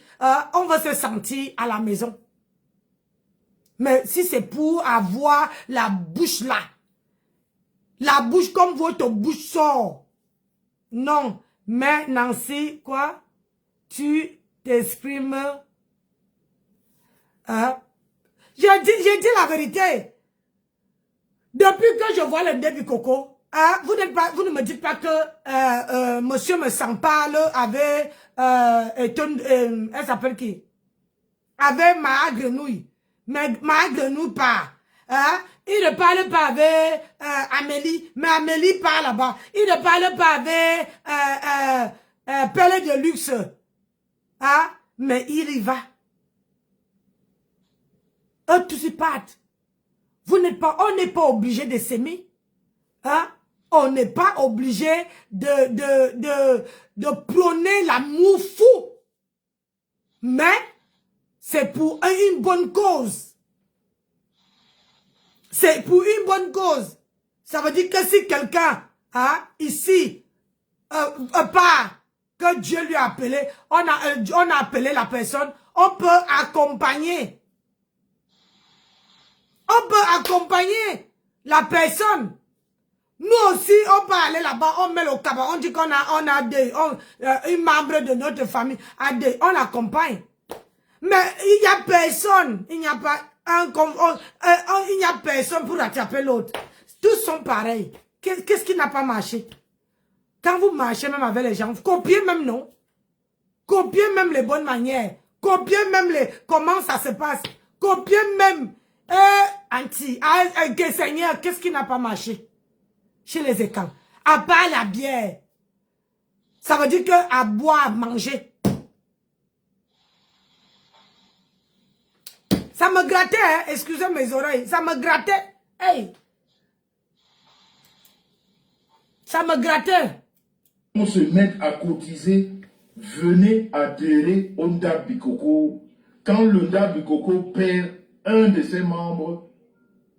On va se sentir à la maison. Mais si c'est pour avoir la bouche là, la bouche comme votre bouche sort. Non. Mais Nancy, quoi? Tu t'exprimes. J'ai dit la vérité. Depuis que je vois le début Coco, vous ne me dites pas que monsieur me s'en parle avec elle s'appelle qui? Avec ma grenouille. Mais ma grenouille part. Il ne parle pas avec Amélie, mais Amélie part là-bas. Il ne parle pas avec Pelle de luxe. Mais il y va. Tous y partent. On n'est pas obligé de s'aimer. On n'est pas obligé de prôner l'amour fou. Mais c'est pour une bonne cause. C'est pour une bonne cause. Ça veut dire que si quelqu'un, ici, part, que Dieu lui a appelé, on a appelé la personne, on peut accompagner. On peut accompagner la personne. Nous aussi, on peut aller là-bas, on met le cabas, on dit qu'on a un membre de notre famille, on l'accompagne. Mais il n'y a personne, il n'y a pas il n'y a personne pour attraper l'autre. Tous sont pareils. Qu'est-ce qui n'a pas marché? Quand vous marchez même avec les gens, copiez même non. Copiez même les bonnes manières. Copiez même comment ça se passe. Copiez même. Seigneur, qu'est-ce qui n'a pas marché? Chez les écans. À part la bière. Ça veut dire que à boire, à manger. Ça me grattait, hein? Excusez mes oreilles. Ça me grattait. Hey! Ça me grattait. On se met à cotiser, venez adhérer au Nda Bikoko. Quand le Nda Bikoko perd un de ses membres,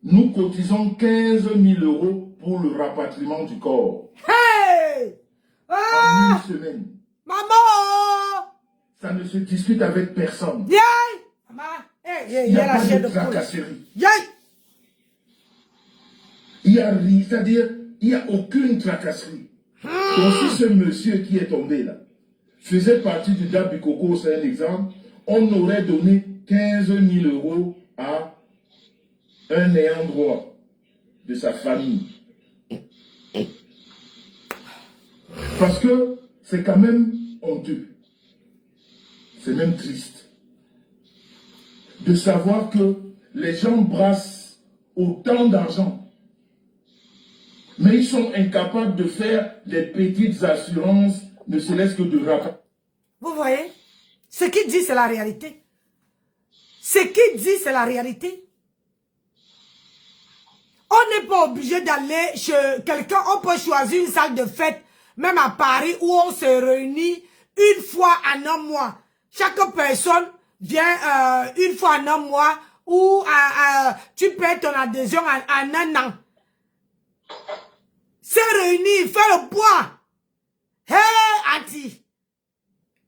nous cotisons 15 000 € pour le rapatriement du corps. Hey! En une semaine. Maman! Ça ne se discute avec personne. Yay! Maman! Hey, Il n'y a pas de tracasserie. Il y a rien, c'est-à-dire, il n'y a aucune tracasserie. Donc si ce monsieur qui est tombé là faisait partie du Nda Bikoko, c'est un exemple, on aurait donné 15 000 € à un ayant droit de sa famille. Parce que c'est quand même honteux. C'est même triste de savoir que les gens brassent autant d'argent, mais ils sont incapables de faire des petites assurances, ne serait-ce que de rapport. Vous voyez? Ce qu'il dit, c'est la réalité. Ce qu'il dit, c'est la réalité. On n'est pas obligé d'aller chez quelqu'un. On peut choisir une salle de fête, même à Paris, où on se réunit une fois en un mois. Chaque personne vient une fois en un mois, où tu paies ton adhésion en un an. Se réunir, faire le poids. Hey, Anti.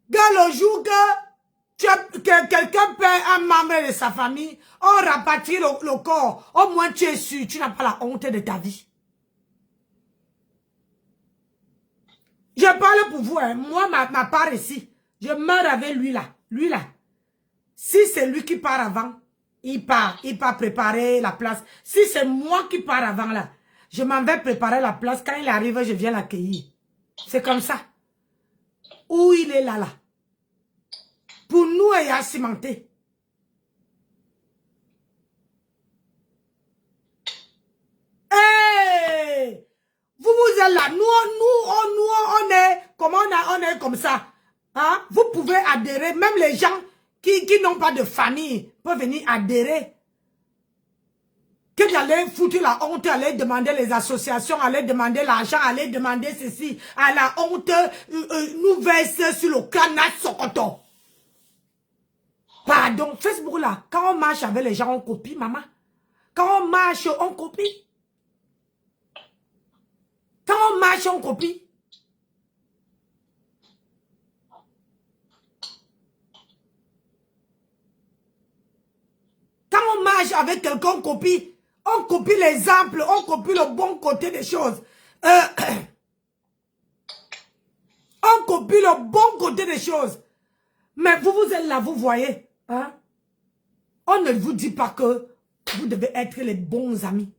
Le jour que quelqu'un paie un membre de sa famille, on rapatrie le corps. Au moins tu es sûr, tu n'as pas la honte de ta vie. Je parle pour vous, hein. Moi, ma part ici, je meurs avec lui là. Lui là. Si c'est lui qui part avant, il part préparer la place. Si c'est moi qui pars avant là, je m'en vais préparer la place. Quand il arrive, je viens l'accueillir. C'est comme ça. Où il est là. Pour nous, il y a cimenté. Hey! Vous êtes là. Nous, on est, comment on est comme ça. Hein? Vous pouvez adhérer. Même les gens qui n'ont pas de famille peuvent venir adhérer. Que d'aller foutre la honte, aller demander les associations, aller demander l'argent, aller demander ceci, à la honte, nous verser sur le canal Sokoto. Pardon, Facebook là, quand on marche avec les gens, on copie, maman. Quand on marche, on copie. Quand on marche, on copie. Quand on marche avec quelqu'un, on copie. On copie l'exemple, on copie le bon côté des choses. On copie le bon côté des choses. Mais vous êtes là, vous voyez. Hein? On ne vous dit pas que vous devez être les bons amis.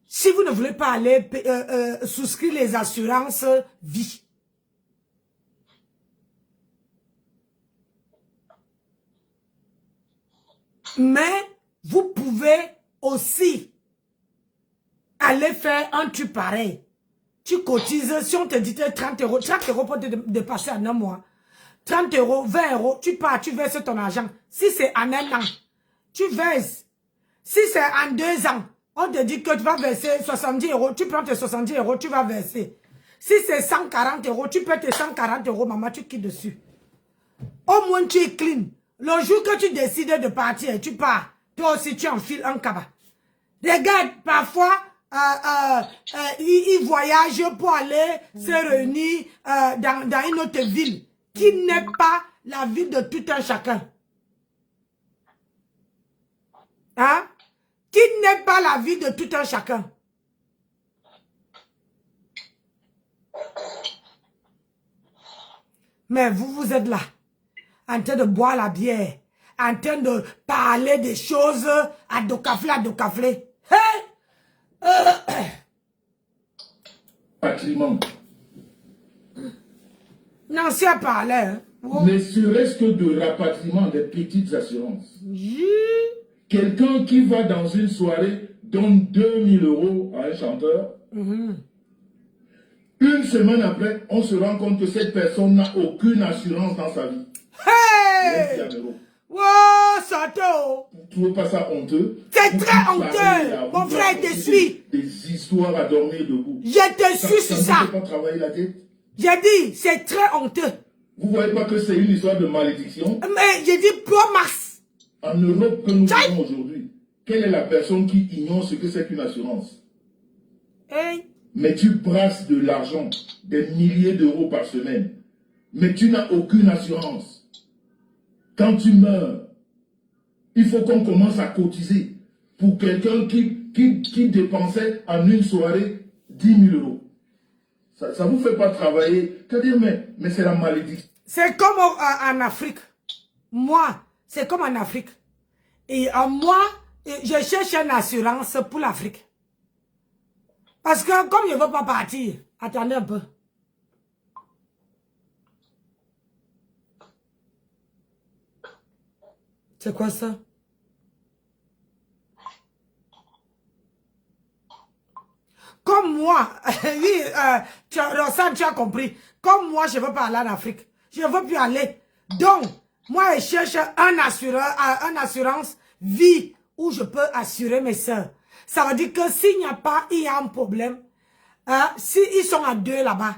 Si vous ne voulez pas aller souscrire les assurances vie. Mais vous pouvez aussi aller faire un truc pareil. Tu cotises, si on te dit 30 €, 30 € pour te passer en un mois. 30 €, 20 €, tu pars, tu verses ton argent. Si c'est en un an, tu verses. Si c'est en 2 ans, on te dit que tu vas verser 70 €, tu prends tes 70 €, tu vas verser. Si c'est 140 €, tu paies tes 140 €, maman, tu quittes dessus. Au moins tu es clean. Le jour que tu décides de partir, tu pars. Toi aussi, tu enfiles un cabas. Regarde, parfois, ils voyagent pour aller se réunir dans une autre ville qui n'est pas la ville de tout un chacun. Hein? Qui n'est pas la vie de tout un chacun. Mais vous êtes là, en train de boire la bière, en train de parler des choses à docaflé. Hey! Patrimoine. Non, si elle parlait. Hein. Ne serait-ce que de rapatriement des petites assurances. Quelqu'un qui va dans une soirée donne 2000 € à un chanteur. Une semaine après, on se rend compte que cette personne n'a aucune assurance dans sa vie. Hey! Wow, Santo! Vous ne trouvez pas ça honteux? C'est très honteux! Mon frère te suit! Des histoires à dormir debout. Je te suis sur ça! Ça ne fait pas travailler la tête? J'ai dit, c'est très honteux. Vous ne voyez pas que c'est une histoire de malédiction? Mais j'ai dit Pro Max. En Europe que nous vivons aujourd'hui, quelle est la personne qui ignore ce que c'est qu'une assurance? Hey. Mais tu brasses de l'argent, des milliers d'euros par semaine. Mais tu n'as aucune assurance. Quand tu meurs, il faut qu'on commence à cotiser pour quelqu'un qui dépensait en une soirée 10 000 €. Ça ne vous fait pas travailler. C'est-à-dire, mais c'est la malédiction. C'est comme en Afrique. Moi, c'est comme en Afrique. Et moi, je cherche une assurance pour l'Afrique. Parce que comme je ne veux pas partir, attendez un peu. C'est quoi ça? Comme moi, oui, Rossane, tu as compris. Comme moi, je ne veux pas aller en Afrique. Je ne veux plus aller. Donc, moi, je cherche une assurance vie où je peux assurer mes soeurs. Ça veut dire que s'il n'y a pas, il y a un problème. S'ils sont à deux là-bas,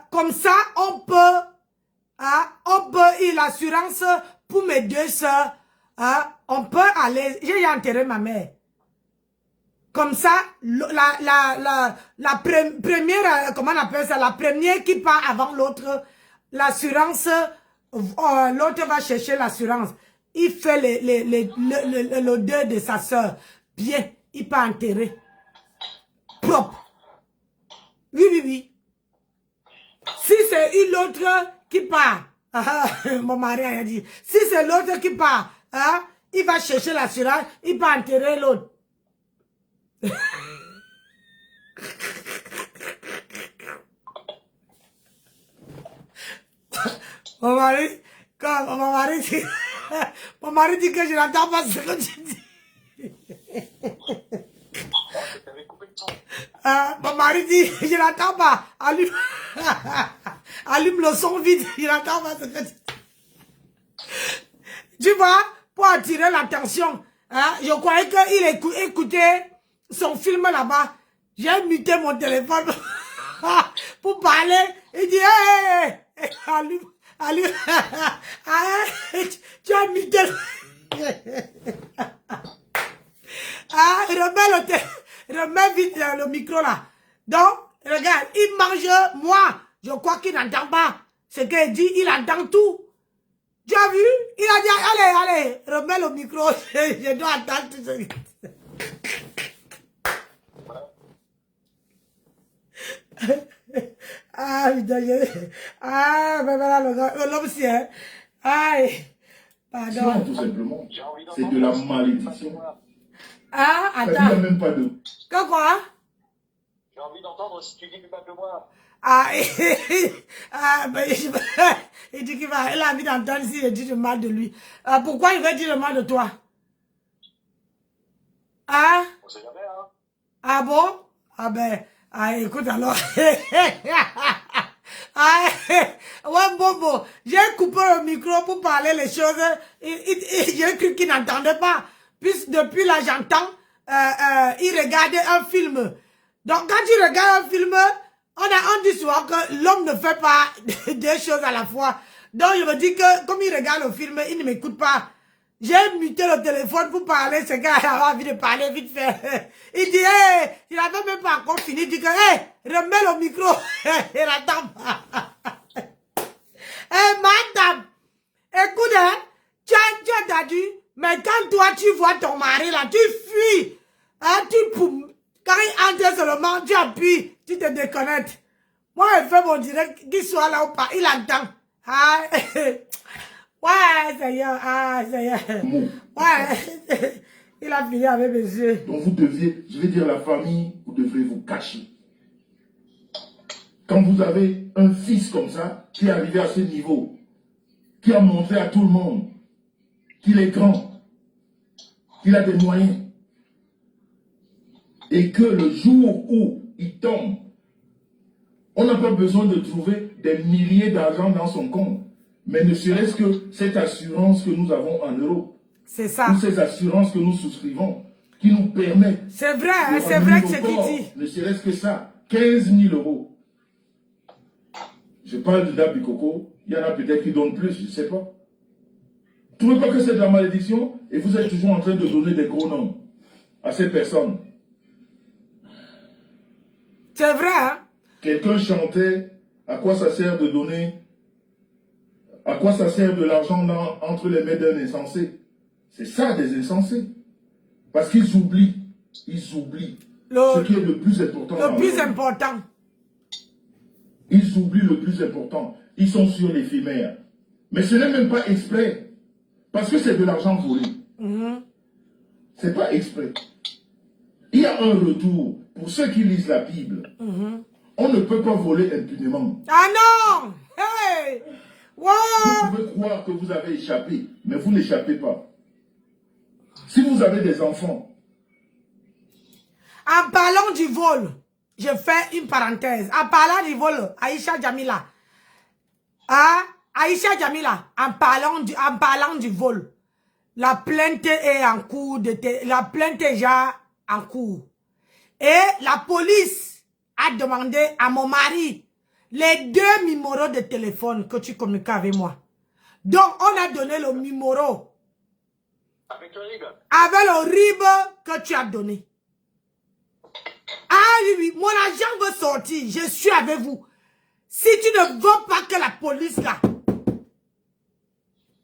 comme ça, on peut, l'assurance pour mes deux soeurs, on peut aller, j'ai enterré ma mère. Comme ça, la première, comment on appelle ça, la première qui part avant l'autre, l'assurance, l'autre va chercher l'assurance. Il fait le deuil de sa soeur. Bien, il peut enterrer. Propre. Oui. Si c'est une autre qui part, mon mari a dit, si c'est l'autre qui part, il va chercher l'assurance, il peut enterrer l'autre. Mon mari dit que je n'entends pas ce que tu dis. Mon mari dit, je n'entends pas. Allume le son vide, je n'entends pas ce que tu dis. Tu vois, pour attirer l'attention, je croyais qu'il écoutait son film là-bas. J'ai muté mon téléphone pour parler. Il dit, hey, allume. Tu as muté. Remets vite le micro là. Donc, regarde, il mange, moi, je crois qu'il n'entend pas ce qu'il dit, il entend tout. Tu as vu? Il a dit, allez, remets le micro, je dois attendre tout ce putain, l'homme si, hein. Aïe, pardon. Tout simplement, c'est de la malédiction. Attends. Il n'y a même pas de... Quoi? J'ai envie d'entendre si tu dis du mal de moi. Il dit qu'il va, il a envie d'entendre si je dis du mal de lui. Pourquoi il veut dire le mal de toi? On sait jamais, hein. Ah bon? Écoute alors. Ouais, Bobo, j'ai coupé le micro pour parler les choses. J'ai cru qu'il n'entendait pas. Puis depuis là, j'entends, il regardait un film. Donc quand tu regardes un film, on dit souvent que l'homme ne fait pas deux choses à la fois. Donc, je me dis que, comme il regarde le film, il ne m'écoute pas. J'ai muté le téléphone pour parler. Ce gars a envie de parler vite fait. Il dit, hé, il n'avait même pas encore fini. Il dit que, hé, remets le micro. Il attend pas. Hé, madame, écoute, hein, tu as entendu, mais quand toi, tu vois ton mari là, tu fuis. Hein, quand il entre seulement, tu appuies, tu te déconnectes. Moi, je fais mon direct, qu'il soit là ou pas, il attend. Ah, ouais, Seigneur, ah, Seigneur. Ouais, il a fini avec mes yeux. Donc vous deviez, je vais dire la famille, vous devrez vous cacher. Quand vous avez un fils comme ça, qui est arrivé à ce niveau, qui a montré à tout le monde qu'il est grand, qu'il a des moyens, et que le jour où il tombe, on n'a pas besoin de trouver des milliers d'argent dans son compte, mais ne serait-ce que cette assurance que nous avons en euros, c'est ça. ou ces assurances que nous souscrivons, qui nous permettent. C'est vrai, hein, c'est vrai que ce qu'il dit. Ne serait-ce que ça, 15 000 euros. Je parle de Dabi Coco, il y en a peut-être qui donnent plus, je ne sais pas. Vous ne trouvez pas que c'est de la malédiction et vous êtes toujours en train de donner des gros noms à ces personnes? C'est vrai, hein? Quelqu'un chantait, à quoi ça sert de donner, à quoi ça sert de l'argent entre les mains d'un insensé? C'est ça des insensés. Parce qu'ils oublient ce qui est le plus important. Le plus important. Ils oublient le plus important. Ils sont sur l'éphémère. Mais ce n'est même pas exprès. Parce que c'est de l'argent volé. C'est pas exprès. Il y a un retour. Pour ceux qui lisent la Bible, on ne peut pas voler impunément. Ah non! Hey! Wow! Vous pouvez croire que vous avez échappé, mais vous n'échappez pas. Si vous avez des enfants. En parlant du vol, je fais une parenthèse. En parlant du vol, Aïcha Jamila. Hein? Aïcha Jamila, en parlant du vol, la plainte est en cours. La plainte est déjà en cours. Et la police a demandé à mon mari les 2 numéros de téléphone que tu communiques avec moi. Donc, on a donné le numéro. Avec le RIB. Avec le RIB que tu as donné. Ah oui, mon agent veut sortir. Je suis avec vous. Si tu ne veux pas que la police là,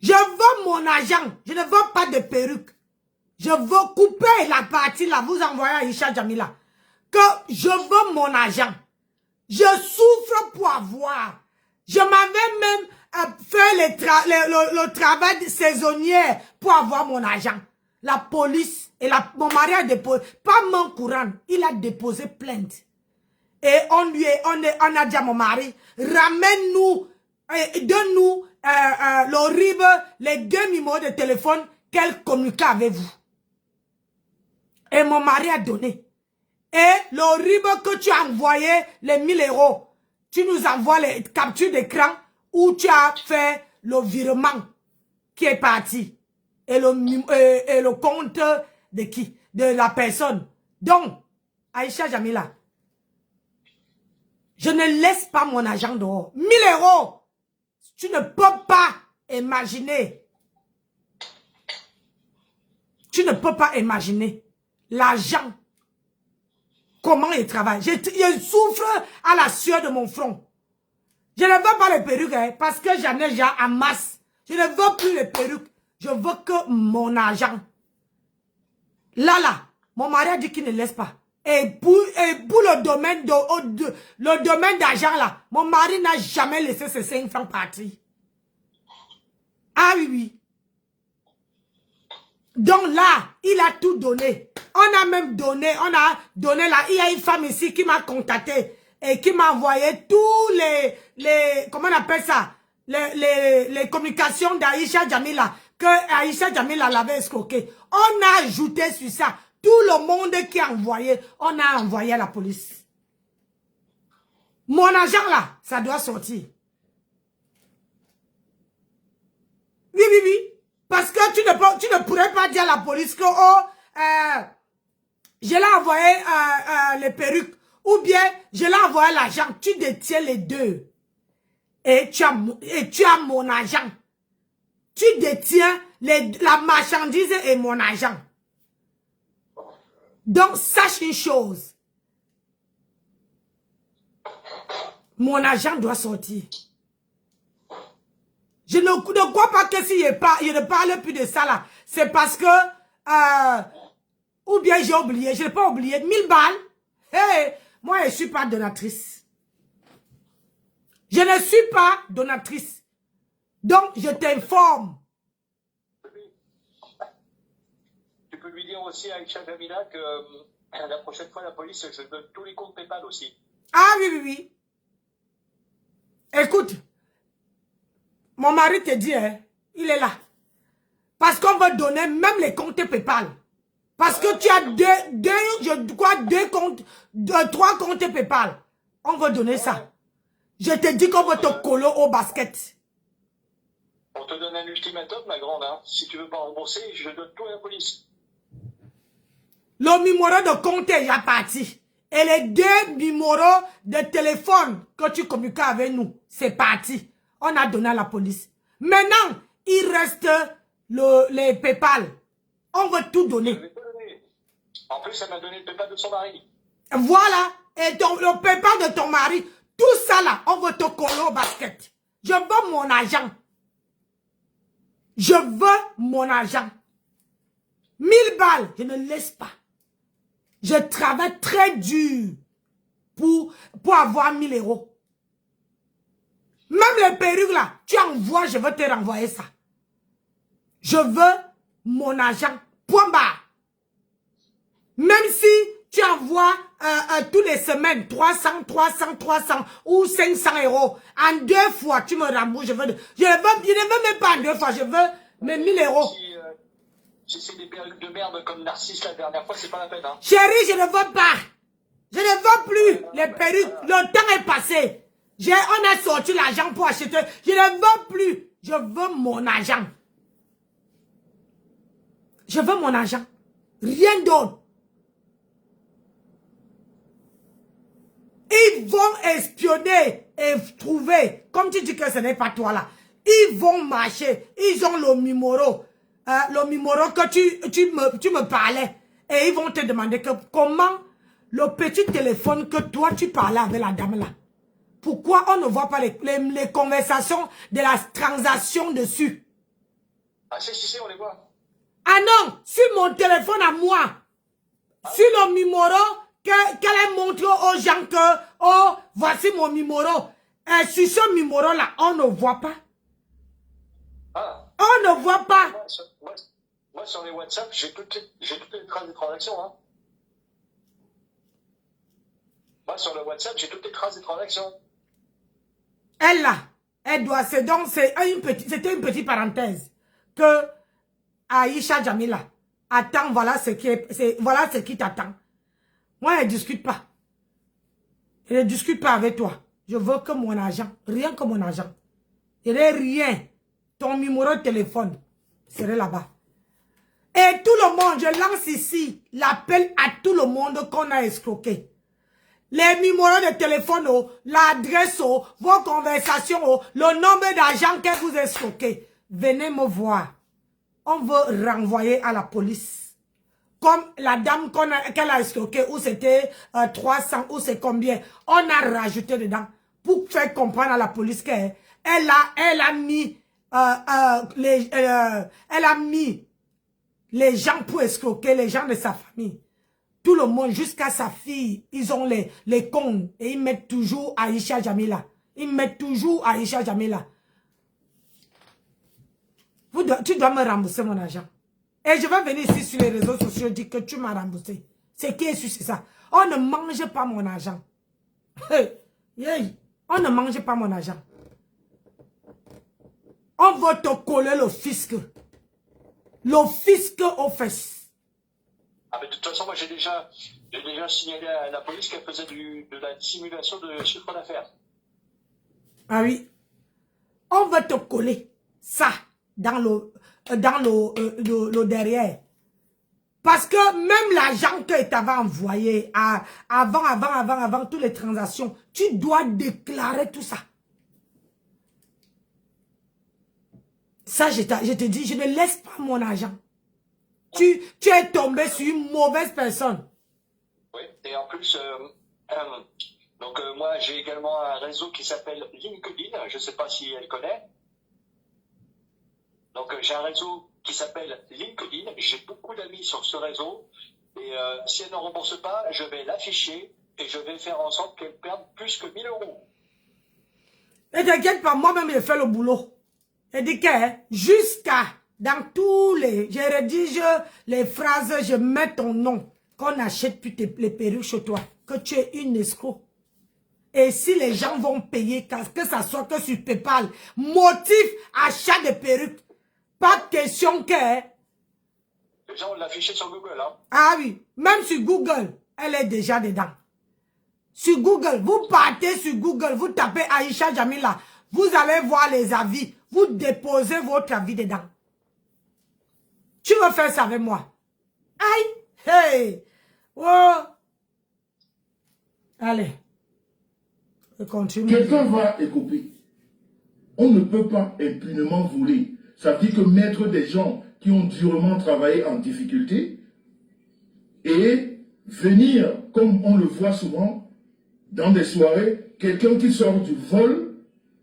je veux mon agent. Je ne veux pas de perruque. Je veux couper la partie là. Vous envoyez à Isha Jamila. Que je veux mon agent. Je souffre pour avoir. Je m'avais même fait le travail saisonnier pour avoir mon agent. La police et mon mari a déposé, pas main courante, il a déposé plainte. Et on a dit à mon mari, ramène-nous, donne-nous le RIB, les 2 numéros de téléphone qu'elle communique avec vous. Et mon mari a donné. Et le RIB que tu as envoyé, les 1000 euros, tu nous envoies les captures d'écran où tu as fait le virement qui est parti. Et le compte de qui? De la personne. Donc, Aïcha Jamila, je ne laisse pas mon argent dehors. 1000 euros, tu ne peux pas imaginer. Tu ne peux pas imaginer l'argent. Comment il travaille. Je souffre à la sueur de mon front. Je ne veux pas les perruques, hein, parce que j'en ai déjà en masse. Je ne veux plus les perruques. Je veux que mon argent. Là, mon mari a dit qu'il ne laisse pas. Et pour le domaine d'argent là, mon mari n'a jamais laissé ses 5 francs partir. Ah oui, oui. Donc là, il a tout donné. On a même donné, là, il y a une femme ici qui m'a contacté et qui m'a envoyé tous les comment on appelle ça, les communications d'Aïcha Jamila, que Aïcha Jamila l'avait escroqué. On a ajouté sur ça, tout le monde qui a envoyé, on a envoyé à la police. Mon argent là, ça doit sortir. Oui, oui, oui. Parce que tu ne pourrais pas dire à la police que je l'ai envoyé les perruques ou bien je l'ai envoyé l'argent. Tu détiens les deux. et tu as mon argent. Tu détiens la marchandise et mon argent. Donc, sache une chose. Mon argent doit sortir. Je ne crois pas que si je ne parle plus de ça là, c'est parce que, ou bien j'ai oublié, je n'ai pas oublié, 1000 balles. Hey, moi, je ne suis pas donatrice. Je ne suis pas donatrice. Donc, je t'informe. Tu peux lui dire aussi à Aïcha Jamila que la prochaine fois, la police, je donne tous les comptes PayPal aussi. Ah oui, oui, oui. Écoute, mon mari te dit, hein, il est là. Parce qu'on va donner même les comptes PayPal. Parce que tu as trois comptes PayPal. On va donner ça. Je te dis qu'on va te coller au basket. On te donne un ultimatum, ma grande. Hein. Si tu veux pas rembourser, je donne tout à la police. Le numéro de compte est déjà parti. Et les 2 numéros de téléphone que tu communiques avec nous, c'est parti. On a donné à la police. Maintenant, il reste les PayPal. On va tout donner. Je vais te donner. En plus, elle m'a donné le PayPal de son mari. Voilà. Et le PayPal de ton mari, tout ça là, on va te coller au basket. Je veux mon argent. Je veux mon argent. 1000 balles, je ne laisse pas. Je travaille très dur pour avoir 1000 euros. Même les perruques là, tu envoies, je veux te renvoyer ça. Je veux mon argent. Point barre. Même si tu envoies tous les semaines 300 ou 500 euros. En 2 fois, tu me rembourses. Je ne veux même pas en 2 fois. Je veux mes 1000 euros. Si c'est des perruques de merde comme Narcisse la dernière fois, c'est pas la peine. Hein. Chérie, je ne veux pas. Je ne veux plus les perruques. Le temps est passé. On a sorti l'argent pour acheter. Je ne veux plus. Je veux mon argent. Je veux mon argent. Rien d'autre. Ils vont espionner et trouver. Comme tu dis que ce n'est pas toi là. Ils vont marcher. Ils ont le numéro. Le numéro que tu me parlais. Et ils vont te demander comment le petit téléphone que toi tu parlais avec la dame là. Pourquoi on ne voit pas les conversations de la transaction dessus? Ah si, on les voit. Ah non, sur mon téléphone à moi. Sur le numéro qu'elle montre aux gens que, oh, voici mon numéro. Et sur ce numéro là, on ne voit pas. Ah. On ne voit pas. Moi, sur les WhatsApp, j'ai toutes les traces des transactions. Hein. Moi, sur le WhatsApp, j'ai toutes les traces des transactions. Elle là, elle doit... C'était une petite parenthèse. Que Aïcha Jamila attend, voilà ce qui t'attend. Moi, elle ne discute pas. Elle ne discute pas avec toi. Je veux que mon argent. Rien que mon argent. Il n'y a rien. Ton numéro de téléphone serait là-bas. Et tout le monde, je lance ici l'appel à tout le monde qu'on a escroqué. Les numéros de téléphone, l'adresse, vos conversations, le nombre d'argent que vous escroquez. Venez me voir. On veut renvoyer à la police. Comme la dame qu'elle a escroquée, où c'était 300, ou c'est combien. On a rajouté dedans pour faire comprendre à la police qu'elle a mis les gens pour escroquer les gens de sa famille. Tout le monde, jusqu'à sa fille, ils ont les comptes et ils mettent toujours Aïcha Jamila. Ils mettent toujours Aïcha Jamila. Tu dois me rembourser mon argent. Et je vais venir ici sur les réseaux sociaux dire que tu m'as remboursé. C'est qui est sûr, c'est ça. On ne mange pas mon argent. On ne mange pas mon argent. On va te coller le fisc. Le fisc aux fesses. Ah, mais de toute façon, moi, j'ai déjà signalé à la police qu'elle faisait de la simulation de chiffre d'affaires. Ah oui. On va te coller ça dans le derrière. Parce que même l'argent que tu avais envoyé avant toutes les transactions, tu dois déclarer tout ça. Ça, je te dis, je ne laisse pas mon argent. Tu es tombé sur une mauvaise personne. Oui, et en plus, moi j'ai également un réseau qui s'appelle LinkedIn, je ne sais pas si elle connaît. Donc j'ai un réseau qui s'appelle LinkedIn, j'ai beaucoup d'amis sur ce réseau, et si elle ne rembourse pas, je vais l'afficher et je vais faire en sorte qu'elle perde plus que 1000 euros. Et t'inquiète pas, moi-même, je fais le boulot. Et dis que, jusqu'à, dans tous les, je rédige les phrases, je mets ton nom, qu'on n'achète plus les perruques chez toi, que tu es une escroc. Et si les gens vont payer, que ça soit que sur PayPal, motif achat de perruques, pas de question que... Les gens l'ont affiché sur Google, hein. Ah oui, même sur Google, elle est déjà dedans. Sur Google, vous partez sur Google, vous tapez Aïcha Jamila, vous allez voir les avis, vous déposez votre avis dedans. Tu veux faire ça avec moi? Aïe, hey, oh. Allez, je continue. Quelqu'un va écoper. On ne peut pas impunément voler. Ça veut dire que mettre des gens qui ont durement travaillé en difficulté et venir, comme on le voit souvent, dans des soirées, quelqu'un qui sort du vol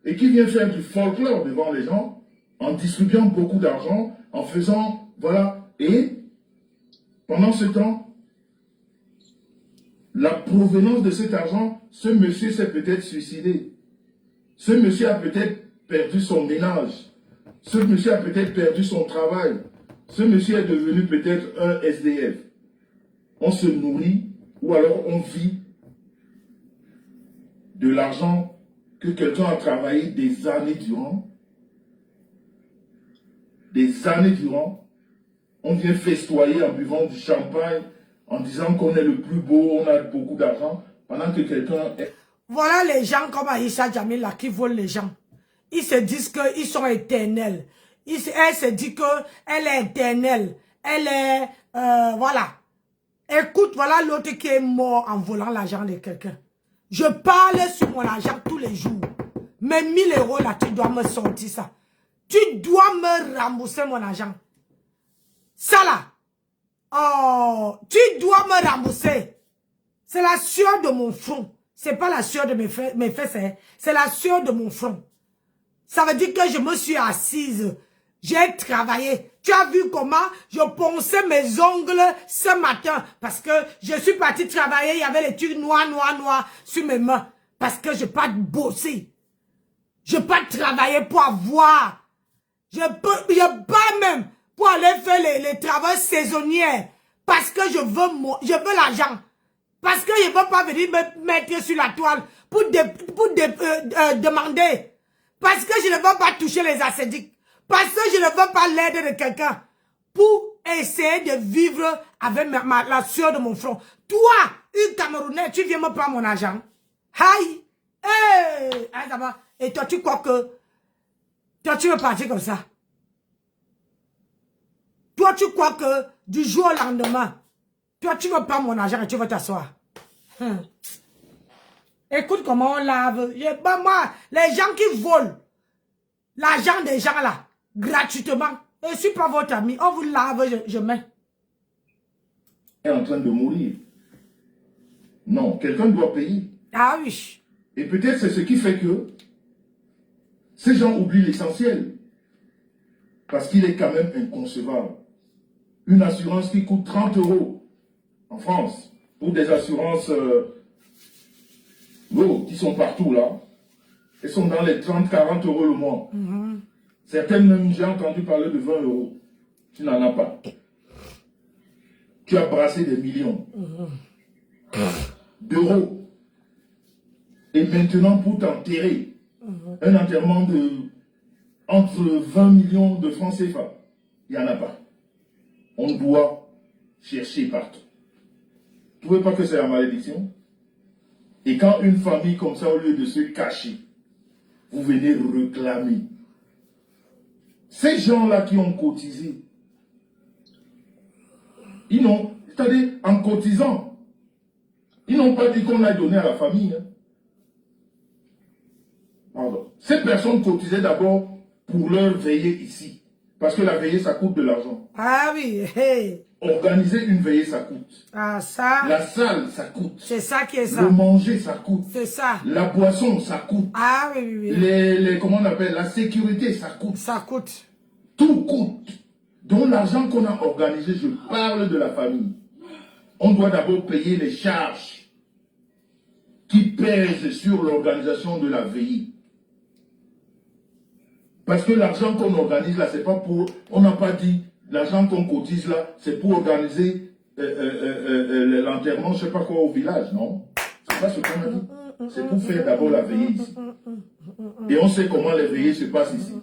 et qui vient faire du folklore devant les gens, en distribuant beaucoup d'argent, en faisant, voilà, et pendant ce temps, la provenance de cet argent, ce monsieur s'est peut-être suicidé. Ce monsieur a peut-être perdu son ménage. Ce monsieur a peut-être perdu son travail. Ce monsieur est devenu peut-être un SDF. On se nourrit ou alors on vit de l'argent que quelqu'un a travaillé des années durant. Des années durant. On vient festoyer en buvant du champagne, en disant qu'on est le plus beau, on a beaucoup d'argent, pendant que quelqu'un est... Voilà les gens comme Aïcha Jamila qui volent les gens. Ils se disent qu'ils sont éternels. Elle se dit qu'elle est éternelle. Elle est... voilà. Écoute, voilà l'autre qui est mort en volant l'argent de quelqu'un. Je parle sur mon argent tous les jours. Mais 1000 euros là, tu dois me sortir ça. Tu dois me rembourser mon argent. Ça là. Oh, tu dois me rembourser. C'est la sueur de mon front. C'est pas la sueur de mes fesses. C'est la sueur de mon front. Ça veut dire que je me suis assise. J'ai travaillé. Tu as vu comment je ponçais mes ongles ce matin. Parce que je suis partie travailler. Il y avait les trucs noirs sur mes mains. Parce que je n'ai pas bossé. Je n'ai pas travaillé pour avoir. Je pas même pour aller faire les travaux saisonniers. Parce que je veux l'argent. Parce que je ne veux pas venir me mettre sur la toile pour demander. Parce que je ne veux pas toucher les ascédiques. Parce que je ne veux pas l'aide de quelqu'un. Pour essayer de vivre avec la sueur de mon front. Toi, une Camerounaise, tu viens me prendre mon argent. Aïe! Hey! Et toi, tu crois que... Toi, tu veux partir comme ça? Toi, tu crois que du jour au lendemain, toi, tu veux prendre mon argent et tu veux t'asseoir. Écoute comment on lave. Moi, les gens qui volent l'argent des gens là, gratuitement, je ne suis pas votre ami. On vous lave, je mets. Est en train de mourir. Non, quelqu'un doit payer. Ah oui. Et peut-être c'est ce qui fait que ces gens oublient l'essentiel. Parce qu'il est quand même inconcevable. Une assurance qui coûte 30 € en France, pour des assurances qui sont partout là, elles sont dans les 30-40 € le mois. Certaines même, j'ai entendu parler de 20 €. Tu n'en as pas. Tu as brassé des millions d'euros. Et maintenant, pour t'enterrer, un enterrement de entre 20 millions de francs CFA, il n'y en a pas. On doit chercher partout. Vous ne trouvez pas que c'est la malédiction? Et quand une famille comme ça, au lieu de se cacher, vous venez réclamer. Ces gens-là qui ont cotisé, ils n'ont, c'est-à-dire en cotisant, ils n'ont pas dit qu'on a donné à la famille. Pardon. Ces personnes cotisaient d'abord pour leur veillée ici. Parce que la veillée, ça coûte de l'argent. Ah oui, hey. Organiser une veillée, ça coûte. Ah ça. La salle, ça coûte. C'est ça qui est ça. Le manger, ça coûte. C'est ça. La boisson, ça coûte. Ah oui, oui, oui. Comment on appelle, la sécurité, ça coûte. Ça coûte. Tout coûte. Donc l'argent qu'on a organisé, je parle de la famille. On doit d'abord payer les charges qui pèsent sur l'organisation de la veillée. Parce que l'argent qu'on organise là, c'est pas pour... On n'a pas dit, l'argent qu'on cotise là, c'est pour organiser l'enterrement, je sais pas quoi, au village, non? C'est pas ce qu'on a dit. C'est pour faire d'abord la veillée ici. Et on sait comment les veillées se passent ici.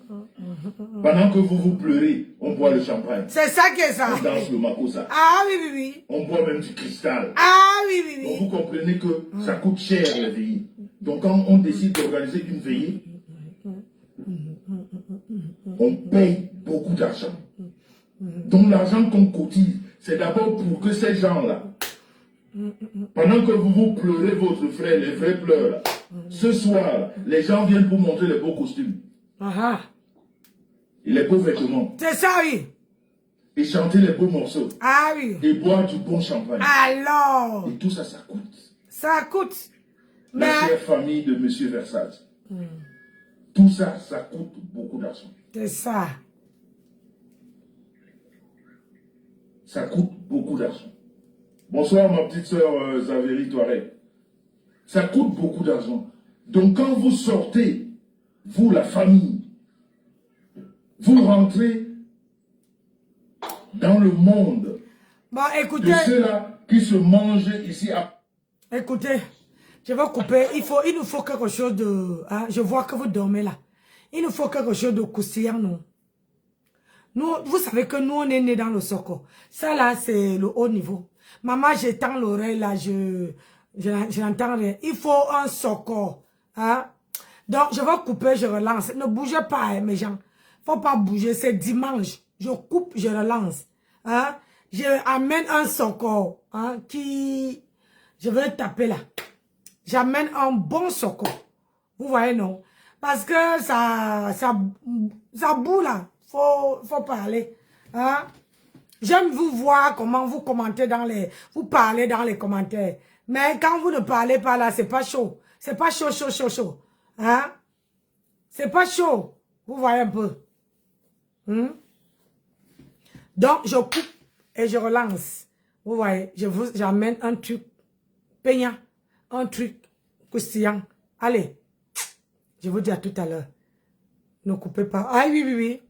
Pendant que vous pleurez, on boit le champagne. C'est ça qui est ça. On danse le makossa. Ah oui, oui, oui. On boit même du cristal. Ah oui, oui, Donc oui. vous comprenez que ça coûte cher les veillées. Donc quand on décide d'organiser une veillée, on paye beaucoup d'argent. Donc l'argent qu'on cotise, c'est d'abord pour que ces gens-là, pendant que vous pleurez votre frère, les vrais pleurs, là, ce soir, les gens viennent pour montrer les beaux costumes Ah, et les beaux vêtements, c'est ça, oui. et chanter les beaux morceaux, Ah oui. et boire du bon champagne. Alors, Et tout ça, ça coûte. ça coûte. La Mais, chère famille de M. Versace. Tout ça, ça coûte beaucoup d'argent. c'est ça. Ça coûte beaucoup d'argent. Bonsoir ma petite sœur Zavéry Touareg. Ça coûte beaucoup d'argent. Donc quand vous sortez, vous la famille, vous rentrez dans le monde Bon, de écoutez, ceux-là qui se mangent ici à... écoutez, je vais couper. Il nous faut quelque chose de... Hein, je vois que vous dormez là. Il nous faut quelque chose de croustillant, nous. Nous, vous savez que nous, on est nés dans le soco. Ça là, c'est le haut niveau. Maman, j'étends l'oreille là, je n'entends rien. Il faut un soco. Hein? Donc, je vais couper, je relance. Ne bougez pas, hein, mes gens. Faut pas bouger, c'est dimanche. Je coupe, je relance. Hein? Je amène un soco hein, qui... Je vais taper là. J'amène un bon soco. Vous voyez, non? Parce que ça boue là. Faut parler. Hein? J'aime vous voir comment vous commentez vous parlez dans les commentaires. Mais quand vous ne parlez pas là, c'est pas chaud. C'est pas chaud, chaud, chaud, chaud. Hein? C'est pas chaud. Vous voyez un peu. Donc, je coupe et je relance. Vous voyez, j'amène un truc peignant, un truc croustillant. Allez, je vous dis à tout à l'heure. Ne coupez pas. Ah oui, oui, oui.